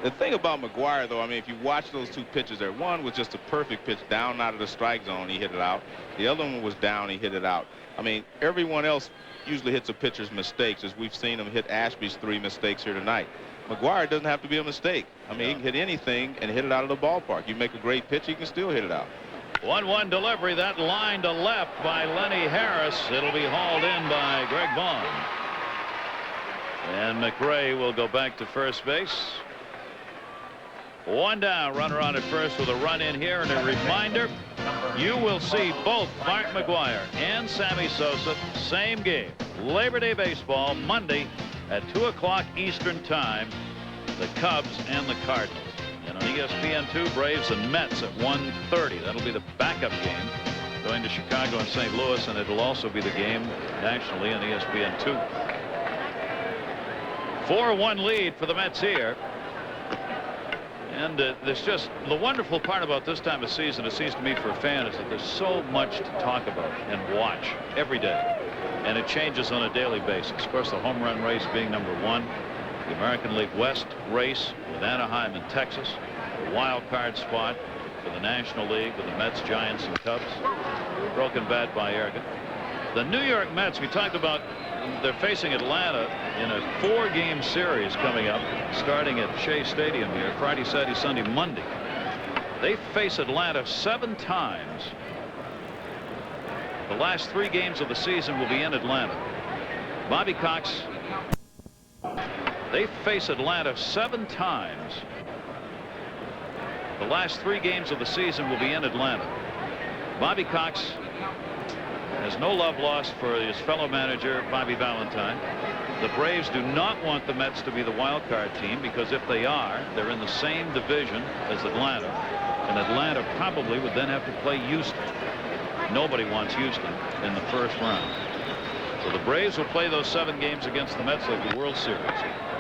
The thing about McGwire, though, I mean, if you watch those 2 pitches there, one was just a perfect pitch down out of the strike zone. He hit it out. The other one was down. He hit it out. I mean, everyone else usually hits a pitcher's mistakes, as we've seen him hit Ashby's 3 mistakes here tonight. McGwire doesn't have to be a mistake. I mean, he can hit anything and hit it out of the ballpark. You make a great pitch, he can still hit it out. 1-1 delivery. That line to left by Lenny Harris. It'll be hauled in by Greg Vaughn. And McRae will go back to first base. One down, runner on at first with a run in here. And a reminder, you will see both Mark McGwire and Sammy Sosa same game. Labor Day baseball Monday at 2 o'clock Eastern time. The Cubs and the Cardinals. And on ESPN2, Braves and Mets at 1:30. That'll be the backup game going to Chicago and St. Louis, and it'll also be the game nationally on ESPN2. 4-1 lead for the Mets here. And there's just the wonderful part about this time of season, it seems to me, for a fan, is that there's so much to talk about and watch every day. And it changes on a daily basis. Of course, the home run race being #1. The American League West race with Anaheim and Texas. The wild card spot for the National League with the Mets, Giants, and Cubs. Broken bat by Ergen. The New York Mets, we talked about, they're facing Atlanta in a 4-game series coming up, starting at Shea Stadium here Friday, Saturday, Sunday, Monday. They face Atlanta 7 times. The last 3 games of the season will be in Atlanta. Bobby Cox. They face Atlanta 7 times. The last 3 games of the season will be in Atlanta. Bobby Cox has no love lost for his fellow manager, Bobby Valentine. The Braves do not want the Mets to be the wild card team, because if they are, they're in the same division as Atlanta. And Atlanta probably would then have to play Houston. Nobody wants Houston in the first round. So the Braves will play those 7 games against the Mets like the World Series.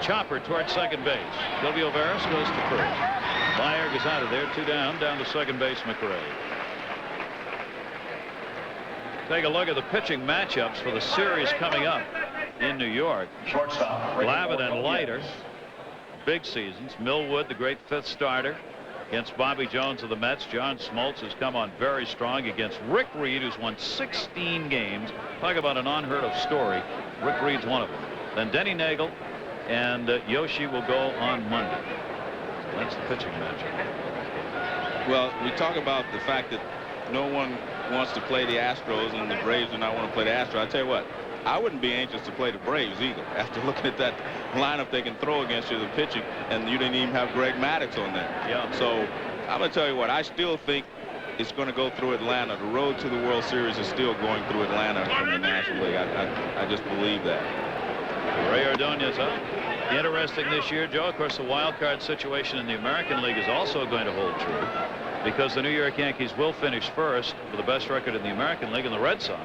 Chopper towards second base. Silvio Veras goes to first. Bayer is out of there. 2 down. Down to second base, McRae. Take a look at the pitching matchups for the series coming up in New York. Glavine and Leiter, big seasons. Millwood, the great 5th starter, against Bobby Jones of the Mets. John Smoltz has come on very strong against Rick Reed, who's won 16 games. Talk about an unheard of story. Rick Reed's one of them. Then Denny Nagel and Yoshi will go on Monday. So that's the pitching matchup. Well, we talk about the fact that no one wants to play the Astros and the Braves do not want to play the Astros. I tell you what, I wouldn't be anxious to play the Braves either. After looking at that lineup they can throw against you, the pitching, and you didn't even have Greg Maddux on there. Yeah. So I'm going to tell you what, I still think it's going to go through Atlanta. The road to the World Series is still going through Atlanta in the National League. I just believe that. Ray Ordonez up. Interesting this year, Joe. Of course, the wild card situation in the American League is also going to hold true, because the New York Yankees will finish first with the best record in the American League, and the Red Sox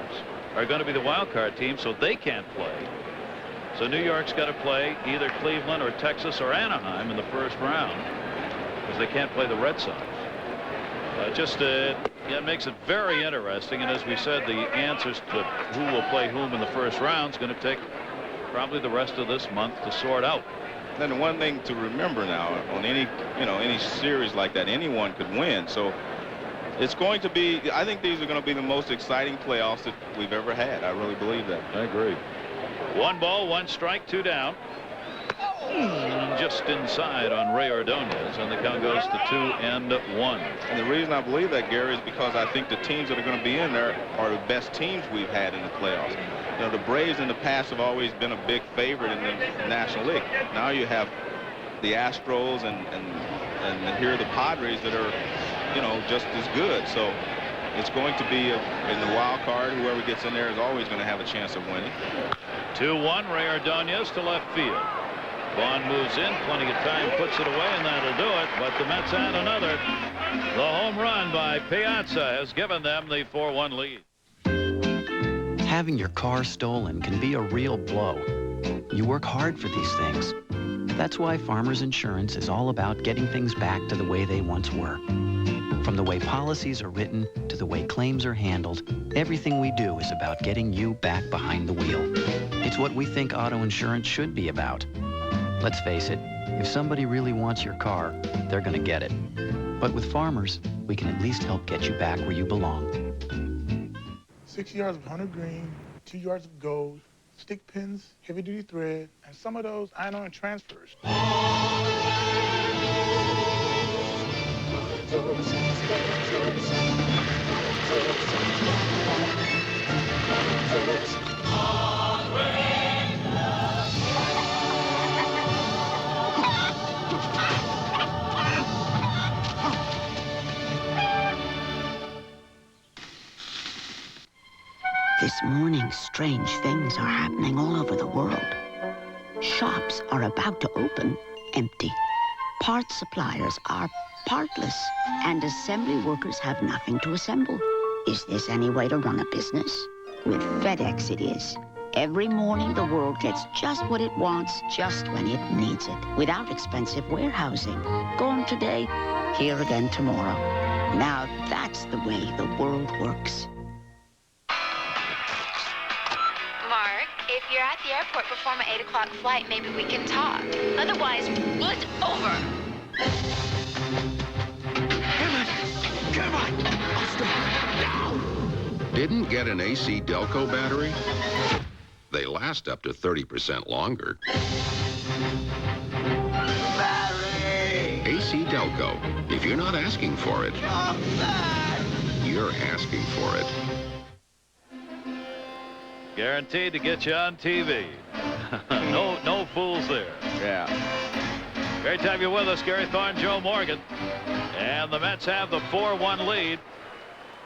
are going to be the wild card team, so they can't play. So New York's got to play either Cleveland or Texas or Anaheim in the first round, because they can't play the Red Sox. It makes it very interesting, and as we said, the answers to who will play whom in the first round is going to take probably the rest of this month to sort out. Then the one thing to remember now, on any series like that, anyone could win. So it's going to be, I think these are going to be the most exciting playoffs that we've ever had. I really believe that. I agree. 1 ball, 1 strike, 2 down. Just inside on Ray Ordonez, and the count goes to 2-1. And the reason I believe that, Gary, is because I think the teams that are going to be in there are the best teams we've had in the playoffs. You know, the Braves in the past have always been a big favorite in the National League. Now you have the Astros and here are the Padres that are, just as good. So it's going to be in the wild card. Whoever gets in there is always going to have a chance of winning. 2-1, Ray Ordonez to left field. Vaughn moves in, plenty of time, puts it away, and that'll do it. But the Mets add another. The home run by Piazza has given them the 4-1 lead. Having your car stolen can be a real blow. You work hard for these things. That's why Farmers Insurance is all about getting things back to the way they once were. From the way policies are written to the way claims are handled, everything we do is about getting you back behind the wheel. It's what we think auto insurance should be about. Let's face it, if somebody really wants your car, they're going to get it. But with Farmers, we can at least help get you back where you belong. 6 yards of hunter green, 2 yards of gold, stick pins, heavy-duty thread, and some of those iron-on transfers. This morning, strange things are happening all over the world. Shops are about to open empty. Parts suppliers are partless, and assembly workers have nothing to assemble. Is this any way to run a business? With FedEx it is. Every morning the world gets just what it wants, just when it needs it, without expensive warehousing. Gone today, here again tomorrow. Now that's the way the world works. Mark, if you're at the airport before my 8 o'clock flight, maybe we can talk. Otherwise, it's over. Come on! I'll stop. Now! Didn't get an AC Delco battery? They last up to 30% longer. Barry! AC Delco. If you're not asking for it, you're asking for it. Guaranteed to get you on TV. No fools there. Yeah. Great to have you with us, Gary Thorne, Joe Morgan. And the Mets have the 4-1 lead.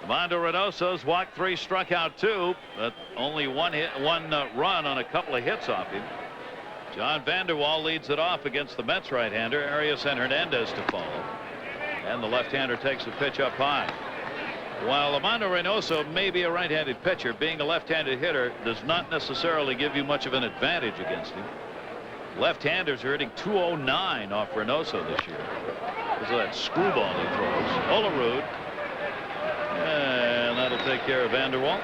Armando Reynoso's walked 3, struck out 2, but only one run on a couple of hits off him. John Vanderwall leads it off against the Mets right-hander, Arias and Hernandez to follow. And the left-hander takes a pitch up high. While Armando Reynoso may be a right-handed pitcher, being a left-handed hitter does not necessarily give you much of an advantage against him. Left-handers are hitting .209 off Reynoso this year because of that screwball he throws. Olerud. And that'll take care of Vanderwall.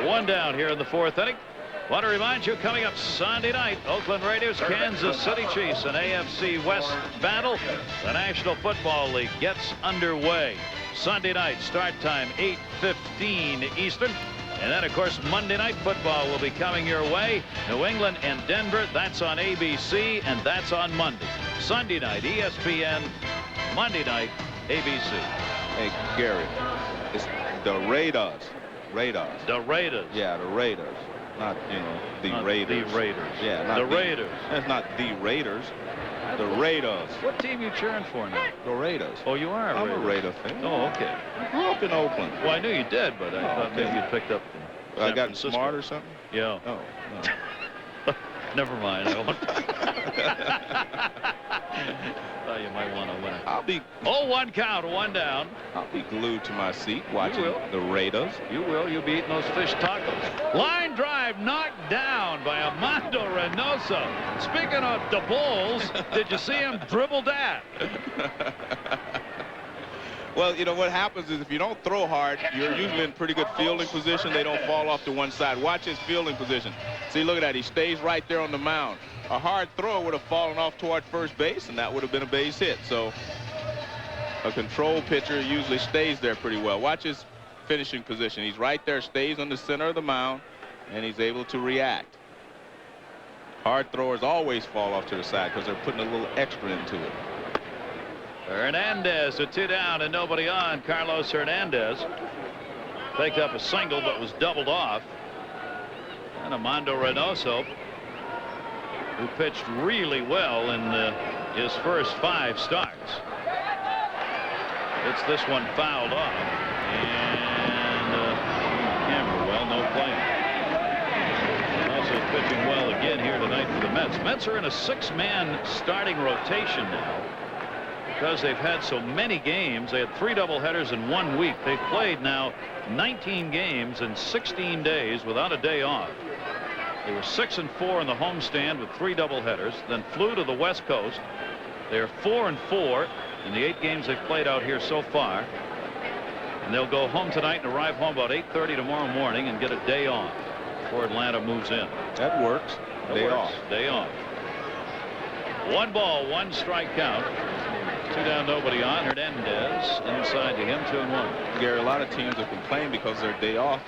1 down here in the 4th inning. Want to remind you, coming up Sunday night, Oakland Raiders, Kansas City Chiefs, an AFC West battle. The National Football League gets underway. Sunday night, start time 8:15 Eastern. And then, of course, Monday Night Football will be coming your way. New England and Denver, that's on ABC, and that's on Monday. Sunday night, ESPN. Monday night, ABC. Hey, Gary, it's the Raiders. The Raiders. Yeah, the Raiders. Not, the Raiders. The Raiders. Yeah, not the Raiders. That's not the Raiders. The Raiders. What team you cheering for now? The Raiders. Oh, you are I'm a Raider fan. Oh, okay. I grew up in Oakland. Well, I knew you did, but I thought maybe you picked up from I got Francisco. smart or something? Yeah. Oh, no. Never mind. I won't. Thought you might want to win. I'll be... 0-1 count, 1 down. I'll be glued to my seat watching the Raiders. You will. You'll be eating those fish tacos. Line drive knocked down by Armando Reynoso. Speaking of the Bulls, did you see him dribble that? Well, what happens is if you don't throw hard, you're usually in pretty good fielding position. They don't fall off to one side. Watch his fielding position. See, look at that. He stays right there on the mound. A hard throw would have fallen off toward first base, and that would have been a base hit. So a control pitcher usually stays there pretty well. Watch his finishing position. He's right there, stays on the center of the mound, and he's able to react. Hard throwers always fall off to the side because they're putting a little extra into it. Hernandez, a 2 down and nobody on. Carlos Hernandez picked up a single but was doubled off. And Armando Reynoso, who pitched really well in his first 5 starts. It's this one fouled off. And camera, well, no play. Also pitching well again here tonight for the Mets. Mets are in a 6-man starting rotation now. Because they've had so many games. They had 3 doubleheaders in 1 week. They've played now 19 games in 16 days without a day off. They were 6-4 in the homestand with 3 doubleheaders, then flew to the West Coast. They are 4-4 in the 8 games they've played out here so far. And they'll go home tonight and arrive home about 8:30 tomorrow morning and get a day off before Atlanta moves in. That works. Day off. Day off. 1 ball, 1 strike count. 2 down, nobody on. Hernandez inside to him, 2-1. Gary, a lot of teams have complained because their day off,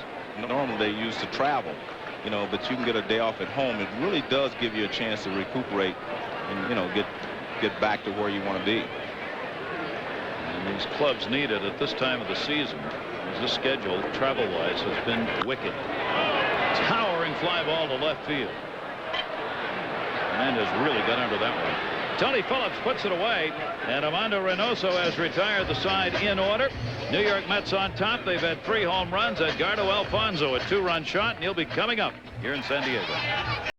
normally they used to travel, but you can get a day off at home. It really does give you a chance to recuperate and, get back to where you want to be. And these clubs need it at this time of the season, as this schedule, travel-wise, has been wicked. Towering fly ball to left field. Hernandez really got under that one. Tony Phillips puts it away, and Armando Reynoso has retired the side in order. New York Mets on top. They've had 3 home runs. Edgardo Alfonzo, a 2-run shot, and he'll be coming up here in San Diego.